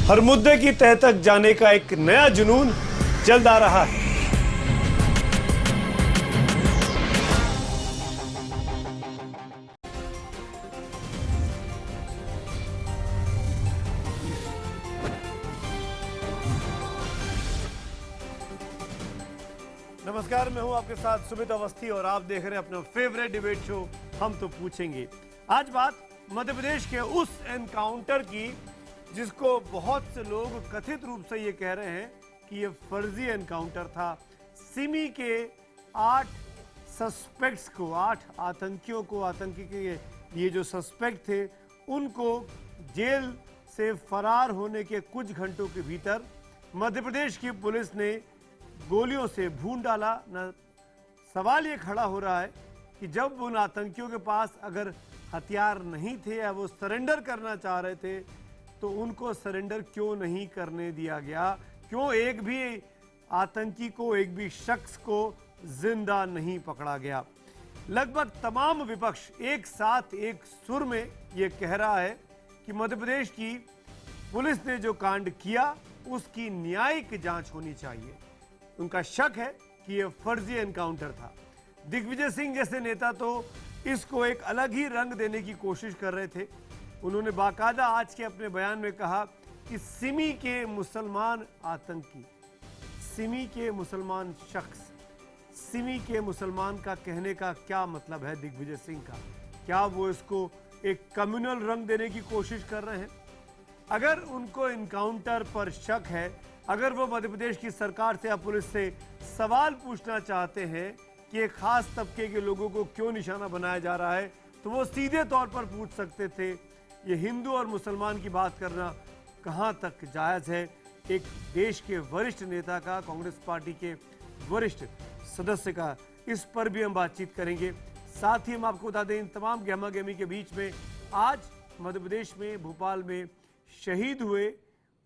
हर मुद्दे की तह तक जाने का एक नया जुनून जल्द आ रहा है। नमस्कार, मैं हूं आपके साथ सुमित अवस्थी और आप देख रहे हैं अपना फेवरेट डिबेट शो हम तो पूछेंगे। आज बात मध्य प्रदेश के उस एनकाउंटर की जिसको बहुत से लोग कथित रूप से ये कह रहे हैं कि ये फर्जी एनकाउंटर था। सिमी के 8 सस्पेक्ट्स को, 8 आतंकियों को, आतंकी के ये जो सस्पेक्ट थे उनको जेल से फरार होने के कुछ घंटों के भीतर मध्य प्रदेश की पुलिस ने गोलियों से भून डाला। न सवाल ये खड़ा हो रहा है कि जब उन आतंकियों के पास अगर हथियार नहीं थे या वो सरेंडर करना चाह रहे थे तो उनको सरेंडर क्यों नहीं करने दिया गया? क्यों एक भी आतंकी को, एक भी शख्स को जिंदा नहीं पकड़ा गया? लगभग तमाम विपक्ष एक साथ एक सुर में ये कह रहा है कि मध्य प्रदेश की पुलिस ने जो कांड किया उसकी न्यायिक जांच होनी चाहिए। उनका शक है कि यह फर्जी एनकाउंटर था। दिग्विजय सिंह जैसे नेता तो इसको एक अलग ही रंग देने की कोशिश कर रहे थे। उन्होंने बाकायदा आज के अपने बयान में कहा कि सिमी के मुसलमान आतंकी, सिमी के मुसलमान शख्स, सिमी के मुसलमान का कहने का क्या मतलब है दिग्विजय सिंह का? क्या वो इसको एक कम्युनल रंग देने की कोशिश कर रहे हैं? अगर उनको इनकाउंटर पर शक है, अगर वो मध्य प्रदेश की सरकार से या पुलिस से सवाल पूछना चाहते हैं कि एक खास तबके के लोगों को क्यों निशाना बनाया जा रहा है, तो वो सीधे तौर पर पूछ सकते थे। ये हिंदू और मुसलमान की बात करना कहां तक जायज है? एक देश के वरिष्ठ नेता का, कांग्रेस पार्टी के वरिष्ठ सदस्य का, इस पर भी हम बातचीत करेंगे। साथ ही हम आपको बता दें, इन तमाम गहमागहमी के बीच में आज मध्य प्रदेश में भोपाल में शहीद हुए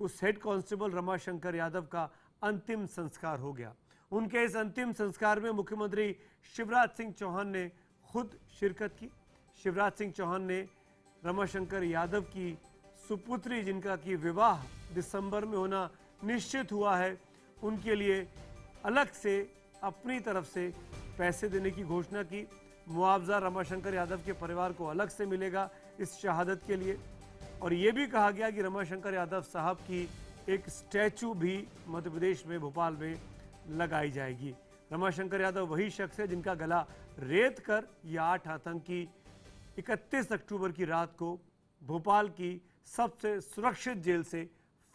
उस हेड कांस्टेबल रमाशंकर यादव का अंतिम संस्कार हो गया। उनके इस अंतिम संस्कार में मुख्यमंत्री शिवराज सिंह चौहान ने खुद शिरकत की। शिवराज सिंह चौहान ने रमाशंकर यादव की सुपुत्री, जिनका की विवाह दिसंबर में होना निश्चित हुआ है, उनके लिए अलग से अपनी तरफ से पैसे देने की घोषणा की। मुआवजा रमाशंकर यादव के परिवार को अलग से मिलेगा इस शहादत के लिए। और ये भी कहा गया कि रमाशंकर यादव साहब की एक स्टैचू भी मध्य प्रदेश में, भोपाल में लगाई जाएगी। रमाशंकर यादव वही शख्स है जिनका गला रेत कर ये 8 आतंकी 31 अक्टूबर की रात को भोपाल की सबसे सुरक्षित जेल से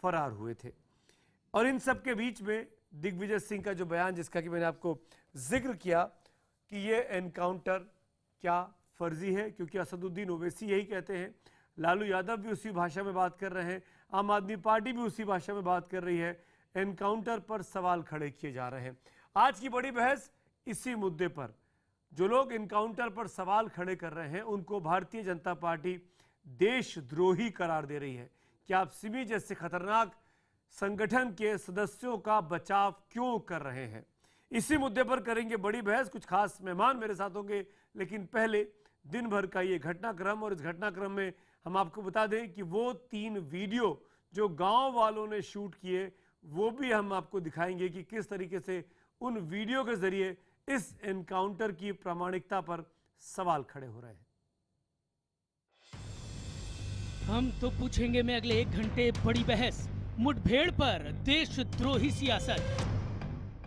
फरार हुए थे। और इन सब के बीच में दिग्विजय सिंह का जो बयान, जिसका कि मैंने आपको जिक्र किया कि ये एनकाउंटर क्या फर्जी है, क्योंकि असदुद्दीन ओवैसी यही कहते हैं, लालू यादव भी उसी भाषा में बात कर रहे हैं, आम आदमी पार्टी भी उसी भाषा में बात कर रही है। एनकाउंटर पर सवाल खड़े किए जा रहे हैं। आज की बड़ी बहस इसी मुद्दे पर, जो लोग एनकाउंटर पर सवाल खड़े कर रहे हैं उनको भारतीय जनता पार्टी देशद्रोही करार दे रही है कि आप सिमी जैसे खतरनाक संगठन के सदस्यों का बचाव क्यों कर रहे हैं। इसी मुद्दे पर करेंगे बड़ी बहस। कुछ खास मेहमान मेरे साथ होंगे, लेकिन पहले दिन भर का ये घटनाक्रम, और इस घटनाक्रम में हम आपको बता दें कि वो 3 वीडियो जो गांव वालों ने शूट किए वो भी हम आपको दिखाएंगे कि किस तरीके से उन वीडियो के जरिए इस एनकाउंटर की प्रामाणिकता पर सवाल खड़े हो रहे हैं। हम तो पूछेंगे में अगले 1 घंटे बड़ी बहस, मुठभेड़ पर देशद्रोही सियासत,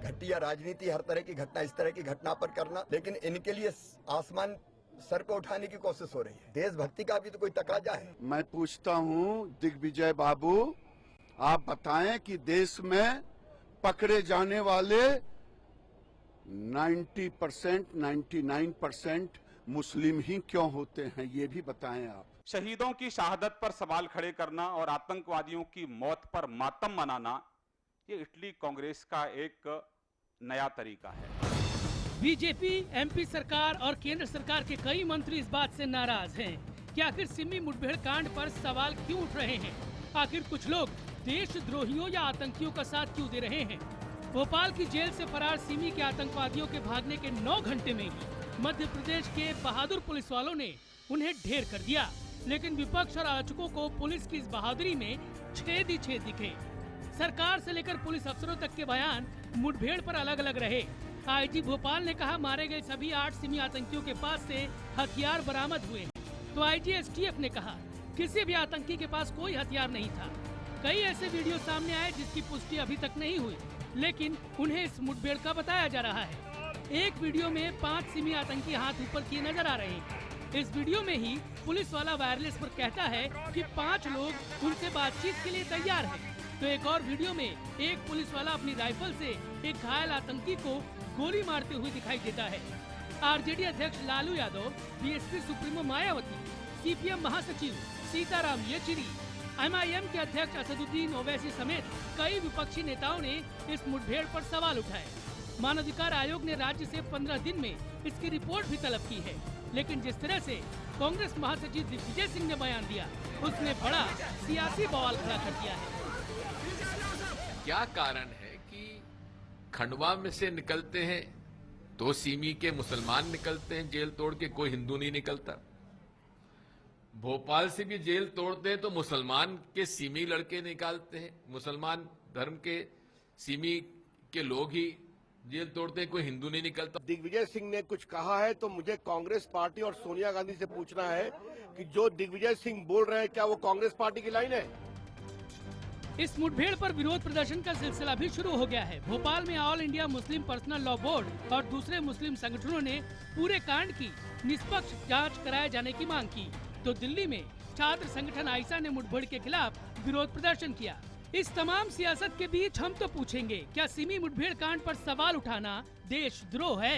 घटिया राजनीति, हर तरह की घटना, इस तरह की घटना पर करना, लेकिन इनके लिए आसमान सर पे उठाने की कोशिश हो रही है। देशभक्ति का भी तो कोई तकाजा है। मैं पूछता हूं दिग्विजय बाबू, आप बताएं कि देश में पकड़े जाने वाले 90%, 99% मुस्लिम ही क्यों होते हैं, ये भी बताएं आप। शहीदों की शहादत पर सवाल खड़े करना और आतंकवादियों की मौत पर मातम मनाना, ये इटली कांग्रेस का एक नया तरीका है। बीजेपी, एमपी सरकार और केंद्र सरकार के कई मंत्री इस बात से नाराज हैं कि आखिर सिमी मुठभेड़ कांड पर सवाल क्यों उठ रहे हैं। आखिर कुछ लोग देशद्रोहियों या आतंकियों का साथ क्यों दे रहे हैं। भोपाल की जेल से फरार सिमी के आतंकवादियों के भागने के 9 घंटे में ही मध्य प्रदेश के बहादुर पुलिस वालों ने उन्हें ढेर कर दिया। लेकिन विपक्ष और आलोचकों को पुलिस की इस बहादुरी में छेद ही छेद दिखे। सरकार से लेकर पुलिस अफसरों तक के बयान मुठभेड़ पर अलग अलग रहे। आईजी भोपाल ने कहा मारे गए सभी 8 सिमी आतंकियों के पास से हथियार बरामद हुए हैं। तो आईजी एसटीएफ ने कहा किसी भी आतंकी के पास कोई हथियार नहीं था। कई ऐसे वीडियो सामने आए जिसकी पुष्टि अभी तक नहीं हुई, लेकिन उन्हें इस मुठभेड़ का बताया जा रहा है। एक वीडियो में 5 सिमी आतंकी हाथ ऊपर किए नजर आ रहे हैं। इस वीडियो में ही पुलिस वाला वायरलेस पर कहता है कि 5 लोग उनसे बातचीत के लिए तैयार हैं। तो एक और वीडियो में एक पुलिस वाला अपनी राइफल से एक घायल आतंकी को गोली मारते हुए दिखाई देता है। आरजेडी अध्यक्ष Lalu Yadav, BSP supremo Mayawati, CPM महासचिव सीताराम येचुरी, एमआईएम के अध्यक्ष असदुद्दीन ओवैसी समेत कई विपक्षी नेताओं ने इस मुठभेड़ पर सवाल उठाए। मानवाधिकार आयोग ने राज्य से 15 दिन में इसकी रिपोर्ट भी तलब की है, लेकिन जिस तरह से कांग्रेस महासचिव दिग्विजय सिंह ने बयान दिया, उसने बड़ा सियासी बवाल खड़ा कर दिया है। क्या कारण है कि खंडवा में से निकलते हैं 2 सिमी के मुसलमान निकलते हैं जेल तोड़ के, कोई हिंदू नहीं निकलता। भोपाल से भी जेल तोड़ते हैं तो मुसलमान के सिमी लड़के निकालते हैं, मुसलमान धर्म के सिमी के लोग ही जेल तोड़ते हैं, कोई हिंदू नहीं निकलता। दिग्विजय सिंह ने कुछ कहा है तो मुझे कांग्रेस पार्टी और सोनिया गांधी से पूछना है कि जो दिग्विजय सिंह बोल रहे हैं क्या वो कांग्रेस पार्टी की लाइन है? इस मुठभेड़ पर विरोध प्रदर्शन का सिलसिला भी शुरू हो गया है। भोपाल में all India Muslim personal law board और दूसरे मुस्लिम संगठनों ने पूरे कांड की निष्पक्ष जांच कराए जाने की मांग की। तो दिल्ली में छात्र संगठन आइसा ने मुठभेड़ के खिलाफ विरोध प्रदर्शन किया। इस तमाम सियासत के बीच हम तो पूछेंगे, क्या सिमी मुठभेड़ कांड पर सवाल उठाना देशद्रोह है?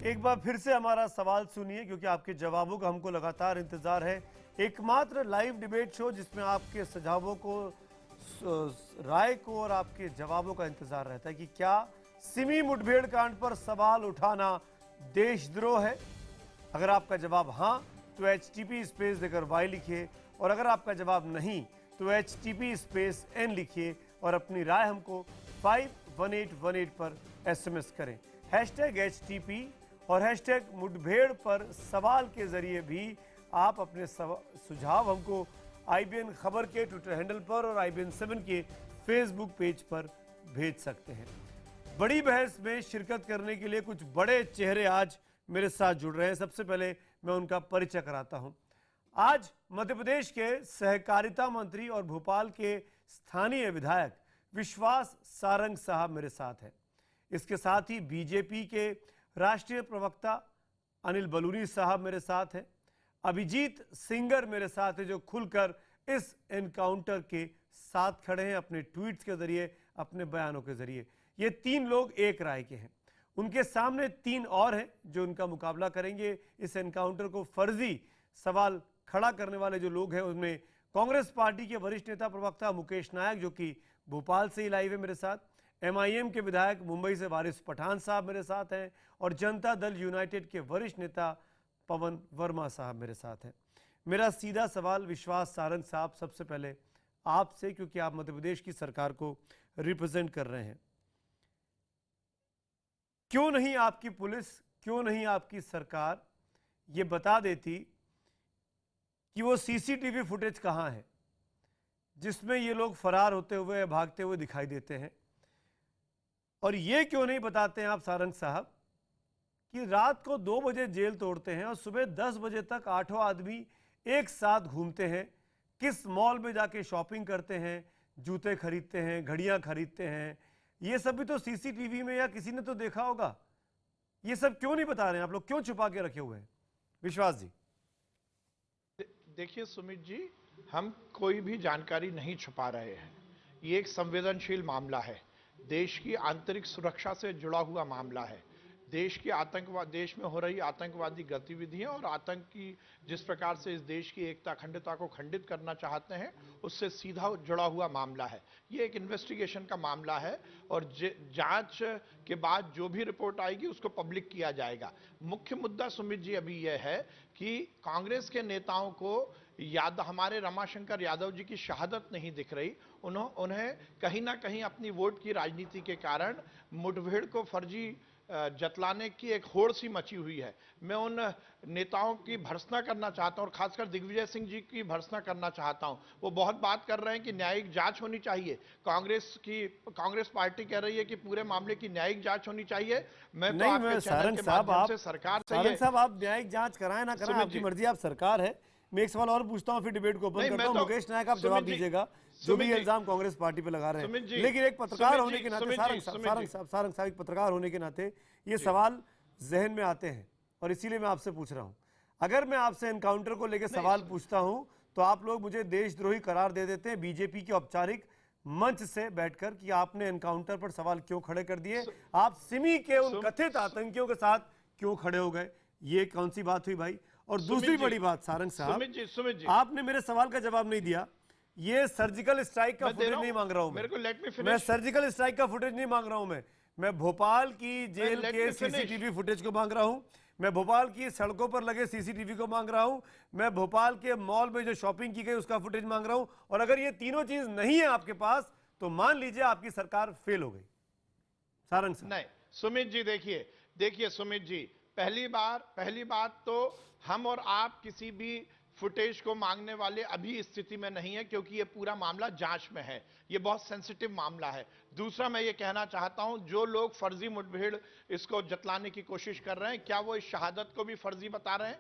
एक बार फिर से हमारा सवाल सुनिए, क्योंकि आपके जवाबों का हमको लगातार इंतजार है। एकमात्र लाइव डिबेट शो जिसमें आपके सुझावों को, राय को और आपके जवाबों का इंतजार रहता है कि क्या सिमी मुठभेड़ कांड पर सवाल उठाना देशद्रोह है। अगर आपका जवाब हाँ तो HTP स्पेस देकर Y लिखिए, और अगर आपका जवाब नहीं तो HTP स्पेस N लिखिए और अपनी राय हमको 51818 पर SMS करें। #HTP और #मुठभेड़ पर सवाल के जरिए भी आप अपने सुझाव हमको IBN खबर के ट्विटर हैंडल पर और IBN 7 के फेसबुक पेज पर भेज सकते हैं। बड़ी बहस में शिरकत करने के लिए कुछ बड़े चेहरे आज मेरे साथ जुड़ रहे हैं। सबसे पहले मैं उनका परिचय कराता हूं। आज मध्य प्रदेश के सहकारिता मंत्री और भोपाल के स्थानीय विधायक विश्वास सारंग साहब मेरे साथ हैं। इसके साथ ही बीजेपी के राष्ट्रीय प्रवक्ता अनिल बलूनी साहब मेरे साथ हैं। अभिजीत सिंगर मेरे साथ है, जो खुलकर इस एनकाउंटर के साथ खड़े हैं अपने ट्वीट्स के जरिए, अपने बयानों के जरिए। ये 3 लोग एक राय के हैं। उनके सामने 3 और हैं जो उनका मुकाबला करेंगे। इस एनकाउंटर को फर्जी सवाल खड़ा करने वाले जो लोग हैं उनमें कांग्रेस पार्टी के वरिष्ठ नेता प्रवक्ता मुकेश नायक, जो कि भोपाल से ही लाइव है मेरे साथ। MIM के विधायक मुंबई से वारिस पठान साहब मेरे साथ हैं, और जनता दल यूनाइटेड के वरिष्ठ नेता पवन वर्मा साहब मेरे साथ हैं। मेरा सीधा सवाल विश्वास सारंग साहब सबसे पहले आपसे, क्योंकि आप मध्य प्रदेश की सरकार को रिप्रेजेंट कर रहे हैं। क्यों नहीं आपकी पुलिस, क्यों नहीं आपकी सरकार ये बता देती कि वो CCTV फुटेज कहाँ है जिसमें ये लोग फरार होते हुए या भागते हुए दिखाई देते हैं? और ये क्यों नहीं बताते हैं आप सारंग साहब कि रात को 2 बजे जेल तोड़ते हैं और सुबह 10 बजे तक 8 आदमी एक साथ घूमते हैं, किस मॉल में जाके शॉपिंग करते हैं, जूते खरीदते हैं, घड़ियां खरीदते हैं? ये सब भी तो CCTV में या किसी ने तो देखा होगा। ये सब क्यों नहीं बता रहे हैं आप लोग, क्यों छुपा के रखे हुए हैं? विश्वास जी। देखिए सुमित जी, हम कोई भी जानकारी नहीं छुपा रहे हैं। ये एक संवेदनशील मामला है, देश की आंतरिक सुरक्षा से जुड़ा हुआ मामला है। देश की आतंकवाद, देश में हो रही आतंकवादी गतिविधियां और आतंक की जिस प्रकार से इस देश की एकता अखंडता को खंडित करना चाहते हैं, उससे सीधा जुड़ा हुआ मामला है। ये एक इन्वेस्टिगेशन का मामला है और जांच के बाद जो भी रिपोर्ट आएगी उसको पब्लिक किया जाएगा। मुख्य मुद्दा सुमित जी अभी यह है कि कांग्रेस के नेताओं को हमारे रमाशंकर यादव जी की शहादत नहीं दिख रही। उन्हें कहीं ना कहीं अपनी वोट की राजनीति के कारण मुठभेड़ को फर्जी जतलाने की एक होड़ सी मची हुई है। मैं उन नेताओं की भर्त्सना करना चाहता हूं और खासकर दिग्विजय सिंह जी की भर्त्सना करना चाहता हूं। वो बहुत बात कर रहे हैं कि न्यायिक जांच होनी चाहिए। कांग्रेस पार्टी कह रही है कि पूरे मामले की न्यायिक जांच होनी चाहिए। मैं तो आपके चैनल के माध्यम से सरकार से सारंग साहब, आप न्यायिक जांच कराएं ना कराएं, आपकी मर्जी, आप सरकार है। मैं एक सवाल और पूछता हूं, फिर डिबेट को ओपन करता हूं। मुकेश नायक, आप जवाब दीजिएगा जो भी इल्जाम कांग्रेस पार्टी पे लगा रहे हैं, लेकिन एक पत्रकार होने के नाते, सारंग साहब एक पत्रकार होने के नाते ये सवाल जहन में आते हैं और इसीलिए मैं आपसे पूछ रहा हूं। अगर मैं आपसे एनकाउंटर को लेकर सवाल पूछता हूं तो आप लोग मुझे देशद्रोही करार दे देते हैं बीजेपी के औपचारिक मंच से बैठकर कि आपने एनकाउंटर पर सवाल क्यों खड़े कर दिए, आप सिमी के उन कथित आतंकियों के साथ क्यों खड़े हो गए। ये कौन सी बात हुई भाई? और दूसरी बड़ी बात सारंग साहब, आपने मेरे सवाल का जवाब नहीं दिया। ये सर्जिकल स्ट्राइक का फुटेज नहीं मांग रहा हूं मैं सर्जिकल स्ट्राइक का फुटेज नहीं मांग रहा हूं मैं भोपाल की जेल के सीसीटीवी फुटेज को मांग रहा हूं, मैं भोपाल की सड़कों पर लगे सीसीटीवी को मांग रहा हूं, मैं भोपाल के मॉल में जो शॉपिंग की गई उसका फुटेज मांग रहा हूं। और अगर ये तीनों चीज नहीं है आपके पास तो मान लीजिए आपकी सरकार फेल हो गई। सारंग साहब। नहीं सुमित जी, देखिए सुमित जी, पहली बात तो हम और आप किसी भी फुटेज को मांगने वाले अभी स्थिति में नहीं है, क्योंकि ये पूरा मामला जांच में है, ये बहुत सेंसिटिव मामला है। दूसरा, मैं ये कहना चाहता हूं, जो लोग फर्जी मुठभेड़ इसको जतलाने की कोशिश कर रहे हैं, क्या वो इस शहादत को भी फर्जी बता रहे हैं?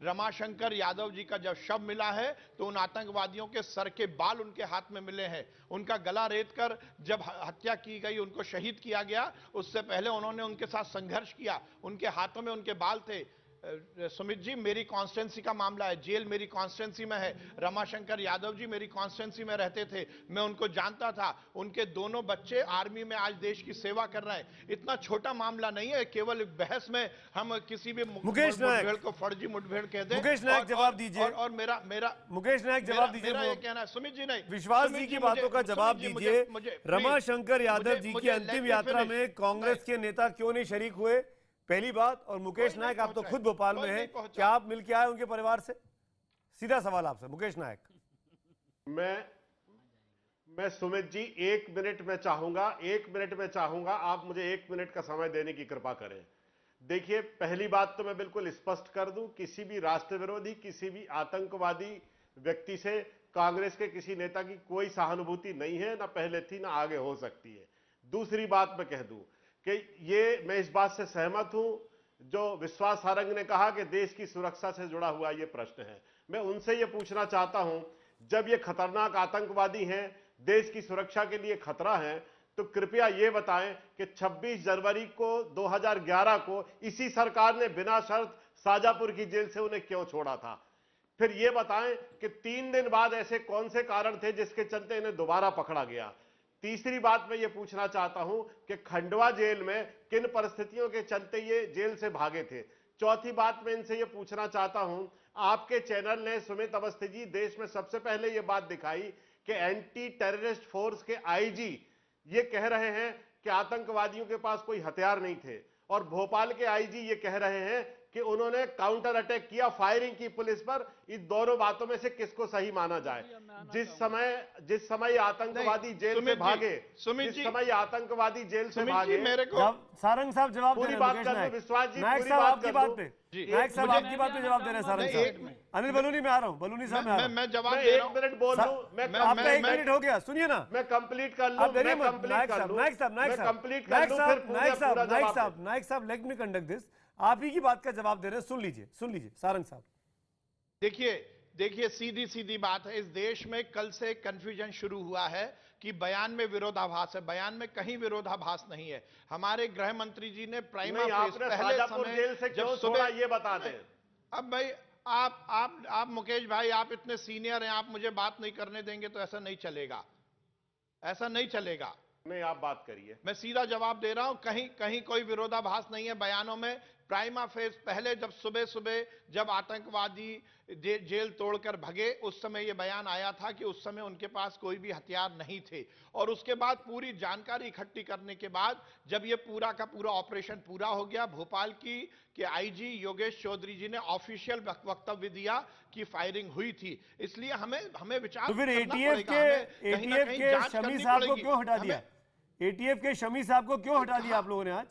रमाशंकर यादव जी का जब शव मिला है तो उन आतंकवादियों के सर के बाल उनके हाथ में मिले हैं। उनका गला रेत कर जब हत्या की गई, उनको शहीद किया गया, उससे पहले उन्होंने उनके साथ संघर्ष किया, उनके हाथों में उनके बाल थे। सुमित जी, मेरी कॉन्स्टिट्यूंसी का मामला है, जेल मेरी कॉन्स्टिट्यूंसी में है। रमाशंकर यादव जी मेरी कॉन्स्टिट्यूंसी में रहते थे, मैं उनको जानता था। उनके दोनों बच्चे आर्मी में आज देश की सेवा कर रहे हैं। इतना छोटा मामला नहीं है, केवल बहस में हम किसी भी मुठभेड़ को फर्जी मुठभेड़ कह दें। मुकेश नायक जवाब दीजिए। और मेरा मुकेश नायक जवाब दीजिए। मेरा ये कहना है सुमित जी, नहीं, विश्वास जी की बातों का जवाब दीजिए। रमाशंकर यादव जी की अंतिम यात्रा में कांग्रेस के नेता क्यों नहीं शरीक हुए, पहली बात। और मुकेश नायक, आप तो खुद भोपाल में हैं, क्या आप मिलके आए उनके परिवार से? सीधा सवाल आपसे मुकेश नायक। मैं सुमित जी 1 मिनट में चाहूंगा, आप मुझे 1 मिनट का समय देने की कृपा करें। देखिए, पहली बात तो मैं बिल्कुल स्पष्ट कर दूं, किसी भी राष्ट्र विरोधी, किसी भी आतंकवादी व्यक्ति से कांग्रेस के किसी नेता की कोई सहानुभूति नहीं है, ना पहले थी ना आगे हो सकती है। दूसरी बात मैं कह दूं कि मैं इस बात से सहमत हूं जो विश्वास सारंग ने कहा कि देश की सुरक्षा से जुड़ा हुआ ये प्रश्न है। मैं उनसे ये पूछना चाहता हूं, जब ये खतरनाक आतंकवादी हैं, देश की सुरक्षा के लिए खतरा है, तो कृपया ये बताएं कि 26 जनवरी को 2011 को इसी सरकार ने बिना शर्त शाजापुर की जेल से उन्हें क्यों छोड़ा था? फिर ये बताएं कि 3 दिन बाद ऐसे कौन से कारण थे जिसके चलते इन्हें दोबारा पकड़ा गया? तीसरी बात मैं ये पूछना चाहता हूं कि खंडवा जेल में किन परिस्थितियों के चलते ये जेल से भागे थे? चौथी बात मैं इनसे ये पूछना चाहता हूं, आपके चैनल ने, सुमित अवस्थी जी, देश में सबसे पहले ये बात दिखाई कि एंटी टेररिस्ट फोर्स के आईजी ये कह रहे हैं कि आतंकवादियों के पास कोई हथियार नहीं थे, और भोपाल के आईजी ये कह रहे हैं कि उन्होंने काउंटर अटैक किया, फायरिंग की पुलिस पर। इन दोनों बातों में से किसको सही माना जाए? जिस समय आतंकवादी जेल से भागे, आतंकवादी जेल से भागे, मेरे को सारंग साहब जवाब पूरी बात कर लो। विश्वास जी, नायक साहब आपकी बात पे, नायक साहब आपकी बात पे जवाब दे रहे हैं सारंग साहब। अनिल बलूनी में आ रहा हूँ, बलूनी साहब मैं जवाब दे रहा हूं। 1 मिनट बोल लूं, आपका 1 मिनट हो गया, सुनिए ना, मैं कंप्लीट कर लूं। नायक साहब लेट मी कंडक्ट दिस। आप ही की बात का जवाब दे रहे हैं, सुन लीजिए सारंग साहब। देखिए सीधी बात है, इस देश में कल से कंफ्यूजन शुरू हुआ है कि बयान में विरोधाभास है। बयान में कहीं विरोधाभास नहीं है। हमारे गृह मंत्री जी ने प्राइमा फेस पहले समय जब सुबह ये बता दें। अब भाई आप मुकेश भाई, आप इतने सीनियर हैं, आप मुझे बात नहीं करने देंगे तो ऐसा नहीं चलेगा। नहीं, आप बात करिए। मैं सीधा जवाब दे रहा हूं, कहीं कोई विरोधाभास नहीं है बयानों में। प्राइमा फेस पहले जब सुबह जब आतंकवादी जेल तोड़कर भगे, उस समय यह बयान आया था कि उस समय उनके पास कोई भी हथियार नहीं थे। और उसके बाद पूरी जानकारी इकट्ठी करने के बाद जब यह पूरा का पूरा ऑपरेशन पूरा हो गया, भोपाल के आईजी योगेश चौधरी जी ने ऑफिशियल वक्तव्य दिया कि फायरिंग हुई थी। इसलिए हमें विचार तो फिर एटीएफ के शमी साहब को क्यों हटा दिया? एटीएफ के शमी साहब को क्यों हटा दिया आप लोगों ने? आज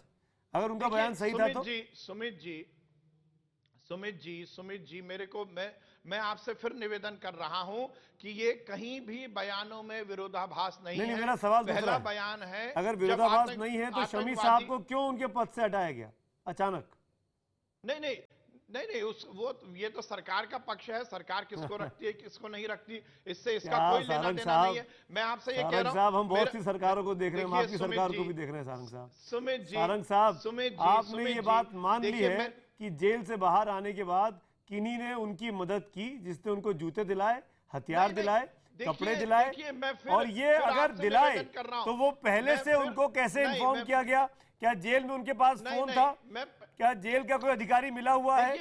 अगर उनका बयान सही था तो। सुमित जी मेरे को मैं आपसे फिर निवेदन कर रहा हूं कि ये कहीं भी बयानों में विरोधाभास नहीं है। मेरा सवाल पहला बयान है, अगर विरोधाभास नहीं है तो शमी साहब को क्यों उनके पद से हटाया गया अचानक? नहीं, ये तो सरकार का पक्ष है, सरकार किसको रखती है किसको नहीं रखती, इससे इसका कोई लेना देना नहीं है। मैं आपसे ये कह रहा हूं साहब, हम बहुत सी सरकारों को देख रहे हैं, हम आपकी सरकार को भी देख रहे हैं सारंग साहब। सारंग साहब, आपने ये बात मान ली है कि जेल से बाहर आने के बाद किन्हीं ने उनकी मदद की, जिसने उनको जूते दिलाए, हथियार दिलाए, कपड़े दिलाए, और ये अगर दिलाए तो वो पहले से उनको कैसे इन्फॉर्म किया गया? क्या जेल में उनके पास फोन था? क्या जेल का कोई अधिकारी मिला हुआ है?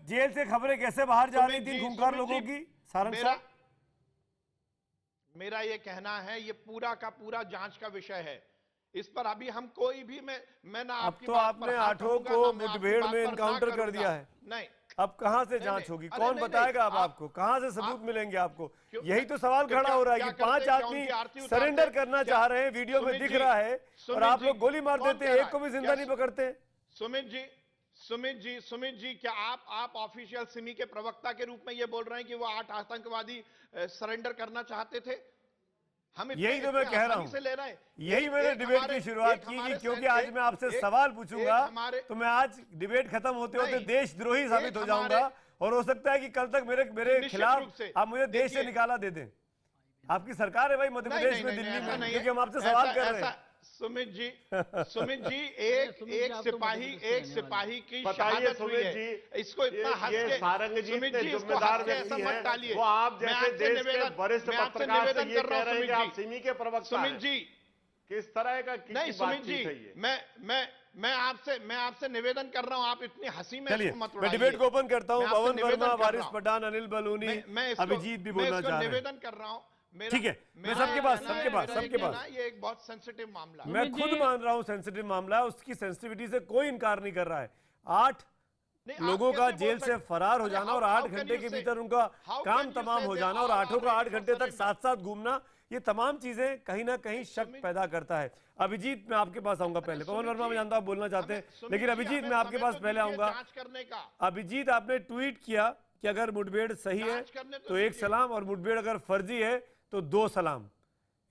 जेल से खबरें कैसे बाहर जा रही थी खूंखार लोगों की? सारंग साहब, मेरा ये कहना है, ये पूरा का पूरा जांच का विषय है। इस पर अभी हम कोई भी मैं ना अब तो आपने 8 को मुठभेड़ में एनकाउंटर कर दिया है। नहीं, अब कहां से जांच होगी? कौन बताएगा अब आपको? कहां से सबूत मिलेंगे आपको? यही तो सवाल खड़ा हो रहा है कि 5 आदमी सरेंडर करना चाह रहे हैं, वीडियो में दिख रहा है, और आप लोग गोली मार देते हैं, एक को भी जिंदा नहीं पकड़ते। सुमित जी, क्या आप ऑफिशियल सिमी के प्रवक्ता के रूप में ये बोल रहे हैं कि वो 8 आतंकवादी सरेंडर करना चाहते थे? हम यही तो मैं कह रहा हूं, यही मैंने डिबेट की शुरुआत की कि क्योंकि आज मैं आपसे सवाल पूछूंगा तो मैं आज डिबेट खत्म होते होते देशद्रोही साबित हो जाऊंगा, और हो सकता है कि कल तक मेरे खिलाफ आप मुझे देश से निकाला दे दें। आपकी सरकार है भाई मध्य प्रदेश में, दिल्ली में, क्योंकि हम आपसे सवाल कर रहे हैं। सुमित जी, एक सिपाही की बताइए सुमित जी, इसको इतना सारंग जी इतने जिम्मेदार व्यक्ति हैं, वो आप जैसे देश के वरिष्ठ पत्रकार से ये कह रहे हैं कि आप सिमी के प्रवक्ता हैं। सुमित जी, किस तरह का नहीं सुमित जी, मैं आपसे निवेदन कर रहा हूं, आप इतनी हंसी में मत उड़ाइए। मैं डिबेट को ओपन करता हूं। पवन वर्मा, वारिस पठान, अनिल बलूनी, अभिजीत भी बोलना चाह रहे हैं। निवेदन कर रहा हूं, ठीक है, मैं सबके पास ये एक बहुत सेंसिटिव मामला है। मैं खुद मान रहा हूं सेंसिटिव मामला है, उसकी सेंसिटिविटी से कोई इनकार नहीं कर रहा है। 8 लोगों का जेल से फरार हो जाना और 8 घंटे के भीतर उनका काम तमाम हो जाना और 8 का 8 घंटे तक साथ घूमना, ये तमाम चीजें कहीं ना कहीं शक पैदा करता है। अभिजीत, मैं आपके पास आऊंगा पहले। पवन वर्मा, मैं जानता हूं आप बोलना चाहते हैं, लेकिन अभिजीत मैं आपके पास पहले आऊंगा। अभिजीत, आपने ट्वीट किया कि अगर मुठभेड़ सही है तो 1 सलाम, और मुठभेड़ अगर फर्जी है तो 2 सलाम।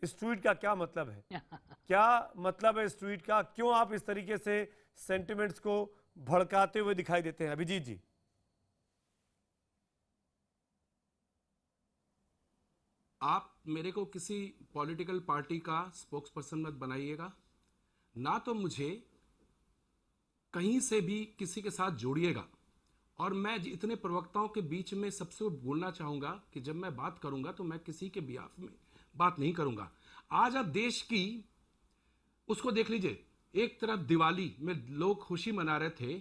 इस ट्वीट का क्या मतलब है? क्या मतलब है इस ट्वीट का? क्यों आप इस तरीके से सेंटिमेंट्स को भड़काते हुए दिखाई देते हैं? अभिजीत जी। आप मेरे को किसी पॉलिटिकल पार्टी का स्पोक्स पर्सन मत बनाइएगा, ना तो मुझे कहीं से भी किसी के साथ जोड़िएगा। और मैं इतने प्रवक्ताओं के बीच में सबसे बोलना चाहूंगा कि जब मैं बात करूंगा तो मैं किसी के बिहाफ में बात नहीं करूंगा। आज आप देश की उसको देख लीजिए, एक तरफ दिवाली में लोग खुशी मना रहे थे,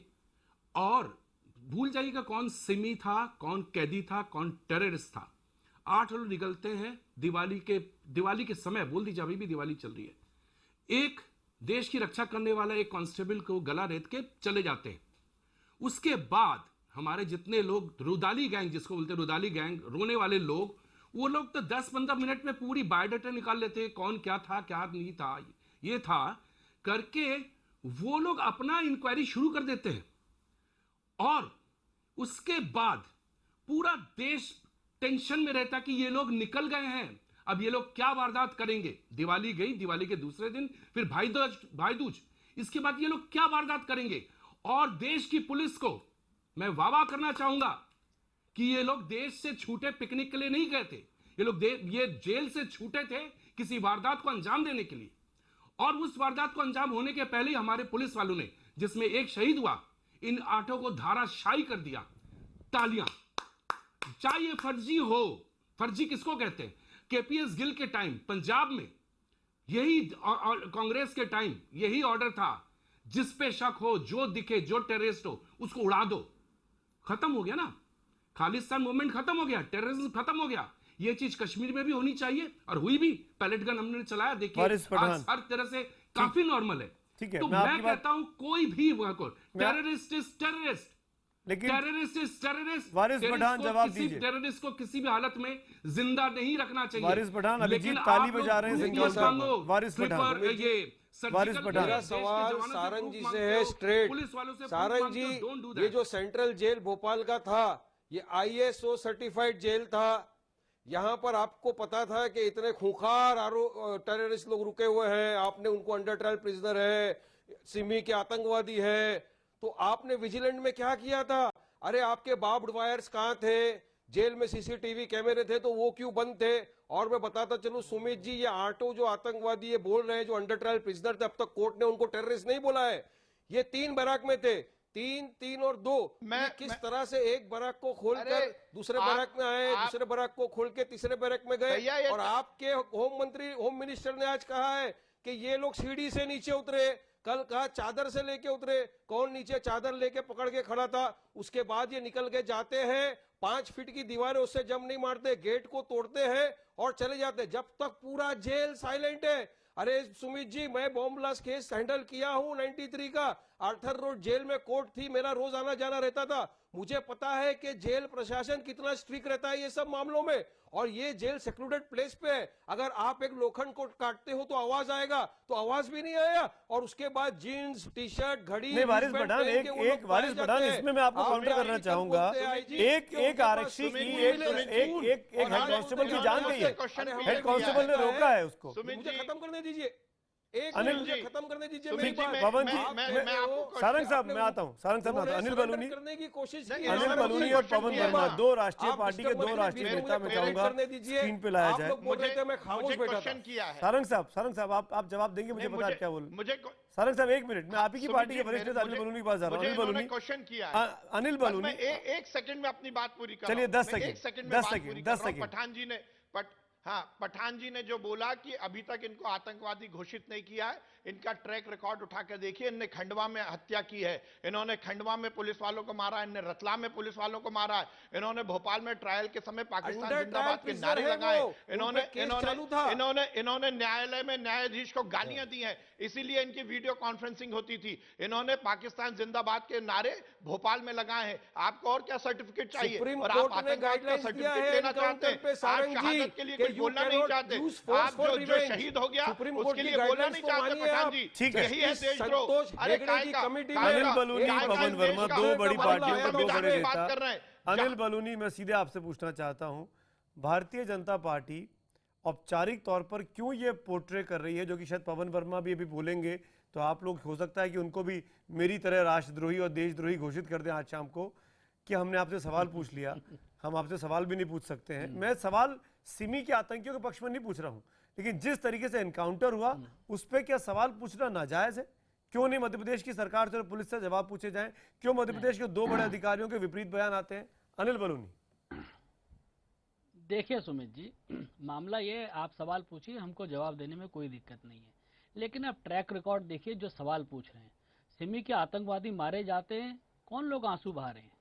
और भूल जाइएगा कौन सिमी था, कौन कैदी था, कौन टेररिस्ट था। 8 लोग निकलते हैं दिवाली के समय, बोल दीजिए अभी भी दिवाली चल रही है, एक देश की रक्षा करने वाला एक कांस्टेबल को गला रेत के चले जाते हैं। उसके बाद हमारे जितने लोग रुदाली गैंग, जिसको बोलते हैं रुदाली गैंग, रोने वाले लोग, वो लोग तो 10-15 मिनट में पूरी बायोडाटा निकाल लेते हैं, कौन क्या था क्या नहीं था, ये था करके वो लोग अपना इंक्वायरी शुरू कर देते हैं। और उसके बाद पूरा देश टेंशन में रहता कि ये लोग निकल गए हैं, अब ये लोग क्या वारदात करेंगे। दिवाली गई, दिवाली के दूसरे दिन फिर भाई दूज, इसके बाद ये लोग क्या वारदात करेंगे। और देश की पुलिस को मैं वाह करना चाहूंगा कि ये लोग देश से छूटे पिकनिक के लिए नहीं गए थे, ये लोग ये जेल से छूटे थे किसी वारदात को अंजाम देने के लिए। और उस वारदात को अंजाम होने के पहले ही हमारे पुलिस वालों ने, जिसमें एक शहीद हुआ, इन 8 को धाराशायी कर दिया। तालियां। चाहे ये फर्जी हो, फर्जी किसको कहते हैं? केपीएस गिल के टाइम पंजाब में यही, और कांग्रेस के टाइम यही ऑर्डर था, जिस पे शक हो, जो दिखे, जो टेररिस्ट हो, उसको उड़ा दो। खत्म हो गया ना, खालिस्तान मूवमेंट खत्म हो गया, टेररिज्म खत्म हो गया। ये चीज कश्मीर में भी होनी चाहिए, और हुई भी। पैलेट गन हमने चलाया, देखिए आज हर तरह से काफी नॉर्मल है। ठीक है, तो मैं कहता हूं कोई भी टेररिस्ट इज टेररिस्ट, लेकिन टेररिस्ट वारिस पठान जवाब दीजिए। टेररिस्ट को किसी भी हालत में जिंदा नहीं रखना चाहिए। वारिस पठान अभिजीत ताली बजा रहे हैं। वारिस पठान, वारिस पठान, मेरा सवाल सारंग जी से है स्ट्रेट। सारंग जी, ये जो सेंट्रल जेल भोपाल का था, ये ISO सर्टिफाइड जेल था। यहाँ पर आपको पता था कि इतने खूंखार टेररिस्ट लोग रुके हुए हैं, आपने उनको अंडर ट्रायल प्रिजनर है, सिमी के आतंकवादी है, तो आपने विजिलेंट में क्या किया था? अरे आपके बार्ब्ड वायर्स कहाँ थे? जेल में CCTV कैमरे थे तो वो क्यों बंद थे? और मैं बताता चलूं सुमित जी, ये आटो जो आतंकवादी ये बोल रहे हैं, जो अंडर ट्रायल प्रिजनर थे, अब तक कोर्ट ने उनको टेररिस्ट नहीं बोला है। ये 3 बैरक में थे, 3 और 2। किस तरह से एक बैरक को खोलकर दूसरे बैरक में आए, दूसरे बैरक को खोल के तीसरे बैरक में गए? और आपके होम मिनिस्टर ने आज कहा है कि ये लोग सीढ़ी से नीचे उतरे, कल कहा चादर से लेके उतरे। कौन नीचे चादर लेके पकड़ के खड़ा था? उसके बाद ये निकल के जाते हैं, 5 फीट की दीवारें उससे जम नहीं मारते, गेट को तोड़ते हैं और चले जाते, जब तक पूरा जेल साइलेंट है। अरे सुमित जी, मैं बॉम्ब ब्लास्ट केस हैंडल किया हूं 93 का। आर्थर रोड जेल में कोर्ट थी, मेरा रोज आना जाना रहता था। मुझे पता है कि जेल प्रशासन कितना स्ट्रिक्ट रहता है ये सब मामलों में। और ये जेल सेक्लूडेड प्लेस पे है, अगर आप एक लोखंड को काटते हो तो आवाज आएगा, तो आवाज भी नहीं आया। और उसके बाद जीन्स, टी-शर्ट, घड़ी। नहीं, वारिस पठान, एक वारिस पठान, इसमें मैं आपको काउंटर करना चाहूंगा। एक आरक्षी की एक हेड कांस्टेबल की जान गई है, हेड कांस्टेबल ने रोका है उसको। मुझे खत्म करने दीजिए, अनिल मुझे खत्म करने दीजिए। पवन जी, सारंग साहब मैं आता हूँ, सारंग साहब अनिल बलूनी करने की कोशिश, अनिल बलूनी और पवन वर्मा, 2 राष्ट्रीय पार्टी के 2 राष्ट्रीय नेता मैं चाहूंगा स्क्रीन पे लाया जाए। मैं खामोश बैठा था। सारंग साहब आप जवाब देंगे? मुझे पता क्या बोल। सारंग साहब 1 मिनट, मैं आप ही की पार्टी के वरिष्ठ नेता अनिल बलूनी के पास जा रहा हूँ। अनिल बलूनी क्वेश्चन किया, अनिल बलूनी, एक सेकंड में अपनी बात पूरी कर। चलिए 10 सेकंड। पठान जी ने जो बोला कि अभी तक इनको आतंकवादी घोषित नहीं किया है, इनका ट्रैक रिकॉर्ड उठा कर देखिए। इनने खंडवा में हत्या की है, इन्होंने खंडवा में पुलिस वालों को मारा, इन्होंने रतलाम में पुलिस वालों को मारा है, इन्होंने भोपाल में ट्रायल के समय पाकिस्तान जिंदाबाद के नारे लगाए, इन्होंने न्यायालय में न्यायाधीश को गालियां दी हैं, इसीलिए इनकी वीडियो कॉन्फ्रेंसिंग होती थी। इन्होंने पाकिस्तान जिंदाबाद के नारे भोपाल में लगाए हैं। आपको और क्या सर्टिफिकेट चाहिए? और आप आतंकवाद का सर्टिफिकेट लेना चाहते हैं, आप शहादत के लिए कुछ बोलना नहीं चाहते, आप जो शहीद हो गया उसके लिए बोलना नहीं चाहते। ठीक है, यही है देशद्रोह। अरे अनिल बलूनी, पवन वर्मा, 2 बड़ी पार्टियों के 2 बड़े नेता। अनिल बलूनी, मैं सीधे आपसे पूछना चाहता हूं, भारतीय जनता पार्टी औपचारिक तौर पर क्यों ये पोर्ट्रे कर रही है, जो कि शायद पवन वर्मा भी अभी बोलेंगे, तो आप लोग हो सकता है कि उनको भी मेरी तरह राष्ट्रद्रोही और देशद्रोही घोषित कर दें आज शाम को, कि हमने आपसे सवाल पूछ लिया। हम आपसे सवाल भी नहीं पूछ सकते हैं। मैं सवाल सिमी के आतंकियों के पक्ष में नहीं पूछ रहा हूं, लेकिन जिस तरीके से एनकाउंटर हुआ उस पर क्या सवाल पूछना नाजायज है? क्यों नहीं मध्य प्रदेश की सरकार से और पुलिस से जवाब पूछे जाएं? क्यों मध्य प्रदेश के 2 बड़े अधिकारियों के विपरीत बयान आते हैं? अनिल बलूनी। देखिए सुमित जी, मामला ये, आप सवाल पूछिए, हमको जवाब देने में कोई दिक्कत नहीं है, लेकिन आप ट्रैक रिकॉर्ड देखिए जो सवाल पूछ रहे हैं। सिमी के आतंकवादी मारे जाते हैं, कौन लोग आंसू बहा रहे हैं?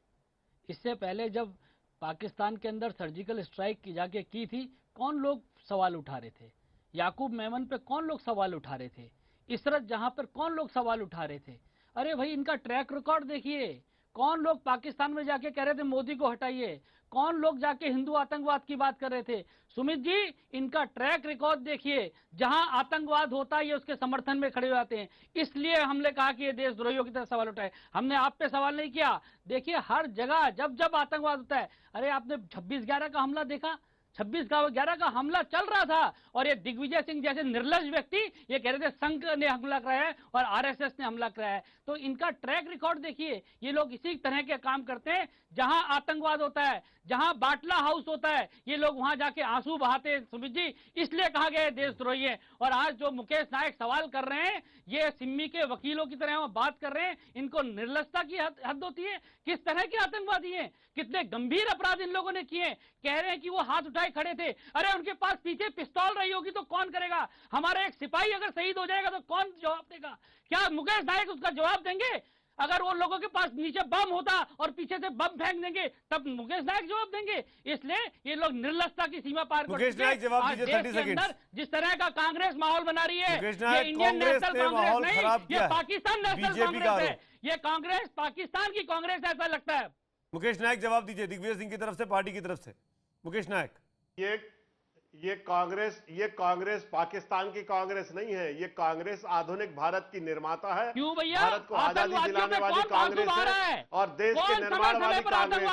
इससे पहले जब पाकिस्तान के अंदर सर्जिकल स्ट्राइक की जाके की थी, कौन लोग सवाल उठा रहे थे? याकूब मेमन पे कौन लोग सवाल उठा रहे थे? इसरत जहां पर कौन लोग सवाल उठा रहे थे? अरे भाई, इनका ट्रैक रिकॉर्ड देखिए। कौन लोग पाकिस्तान में जाके कह रहे थे मोदी को हटाइए? कौन लोग जाके हिंदू आतंकवाद की बात कर रहे थे? सुमित जी, इनका ट्रैक रिकॉर्ड देखिए। जहां आतंकवाद होता है ये उसके समर्थन में खड़े हो जाते हैं। इसलिए हमने कहा कि ये देशद्रोहियों की तरह सवाल उठाए। हमने आप पे सवाल नहीं किया। देखिए, हर जगह जब जब आतंकवाद होता है, अरे आपने 26/11 का हमला देखा, 26/11 का हमला चल रहा था और ये दिग्विजय सिंह जैसे निर्लज व्यक्ति ये कह रहे थे संघ ने हमला कराया है और आरएसएस ने हमला कराया है। तो इनका ट्रैक रिकॉर्ड देखिए। ये लोग इसी तरह के काम करते हैं। जहां आतंकवाद होता है, जहां बाटला हाउस होता है, ये लोग वहां जाके आंसू बहाते हैं। सुमित जी, इसलिए कहा गया है देशद्रोही है। और आज जो मुकेश नायक सवाल कर रहे हैं, ये सिम्मी के वकीलों की तरह बात कर रहे हैं। इनको निर्लजता की हद होती है। किस तरह के आतंकवादी हैं? कितने गंभीर अपराध इन लोगों ने किए। कह रहे हैं कि वो हाथ उठाए खड़े थे। अरे उनके पास पीछे पिस्तौल रही होगी तो कौन करेगा? हमारा एक सिपाही अगर शहीद हो जाएगा तो कौन जवाब देगा? क्या मुकेश नायक उसका जवाब देंगे? अगर वो लोगों के पास नीचे बम होता और पीछे से बम फेंक देंगे तब मुकेश नायक जवाब देंगे। इसलिए ये लोग निर्लजता की सीमा पार कर मुकेश नायक जवाब दीजिए, 30 सेकंड। जिस तरह का कांग्रेस माहौल बना रही है, मुकेश ये नायक, इंडियन कांग्रेस नेशनल ने कांग्रेस माहौल नहीं, खराब ये किया है। पाकिस्तान नेशनल बीजेपी का कांग्रेस है। आरोप। ये कांग्रेस पाकिस्तान की कांग्रेस ऐसा लगता है। मुकेश नायक जवाब दीजिए, दिग्विजय सिंह की तरफ से, पार्टी की तरफ से। मुकेश नायक, ये कांग्रेस पाकिस्तान की कांग्रेस नहीं है, ये कांग्रेस आधुनिक भारत की निर्माता है। क्यों भैया? भारत को आजादी दिलाने वाली कांग्रेस है और देश के निर्माण वाली कांग्रेस है।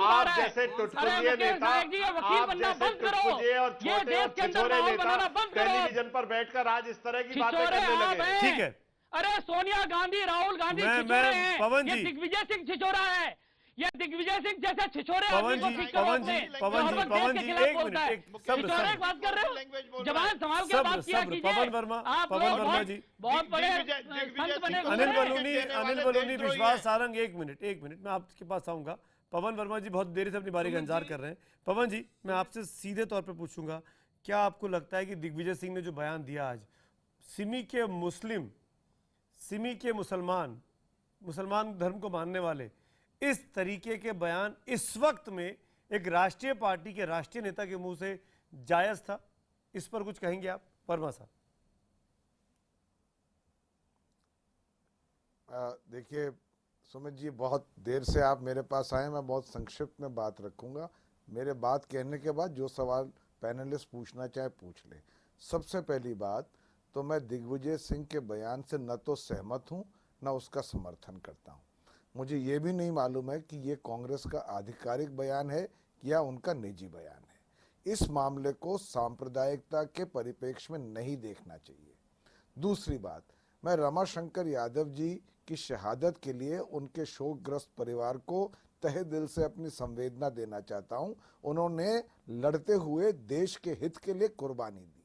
आप जैसे टुटपुंजिये नेता, आप जैसे टुटपुंजिये और छोटे और छिछोरे नेता टेलीविजन पर बैठकर आज इस तरह की बातें करने लगे। ठीक है। अरे सोनिया गांधी, राहुल गांधी छिछोरे हैं, पवन ये जी, दिग्विजय सिंह छिछोरा है। ये दिग्विजय सिंह जैसे छिछोरे पवन जी, एक मिनट, बात कर रहे हो, जवान सवाल की बात किया कीजिए। पवन वर्मा जी, बहुत बड़े संत बने। अनिल बलूनी, विश्वास सारंग, एक मिनट मैं आपके पास आऊंगा। पवन वर्मा जी बहुत देर से अपनी बारी का इंतजार कर रहे हैं। पवन जी, मैं आपसे सीधे तौर पे पूछूंगा, क्या आपको लगता है कि दिग्विजय सिंह ने जो बयान दिया आज, सिमी के मुसलमान धर्म को मानने वाले, इस तरीके के बयान इस वक्त में एक राष्ट्रीय पार्टी के राष्ट्रीय नेता के मुंह से जायज था? इस पर कुछ कहेंगे आप, वर्मा साहब? देखिए सुमित जी, बहुत देर से आप मेरे पास आए, मैं बहुत संक्षिप्त में बात रखूंगा। मेरे बात कहने के बाद जो सवाल पैनलिस्ट पूछना चाहे पूछ ले। सबसे पहली बात तो मैं दिग्विजय सिंह के बयान से न तो सहमत हूं न उसका समर्थन करता हूं। मुझे ये भी नहीं मालूम है कि ये कांग्रेस का आधिकारिक बयान है या उनका निजी बयान है। इस मामले को सांप्रदायिकता के परिप्रेक्ष्य में नहीं देखना चाहिए। दूसरी बात, मैं रमाशंकर यादव जी की शहादत के लिए उनके शोकग्रस्त परिवार को तहे दिल से अपनी संवेदना देना चाहता हूं। उन्होंने लड़ते हुए देश के हित के लिए कुर्बानी दी।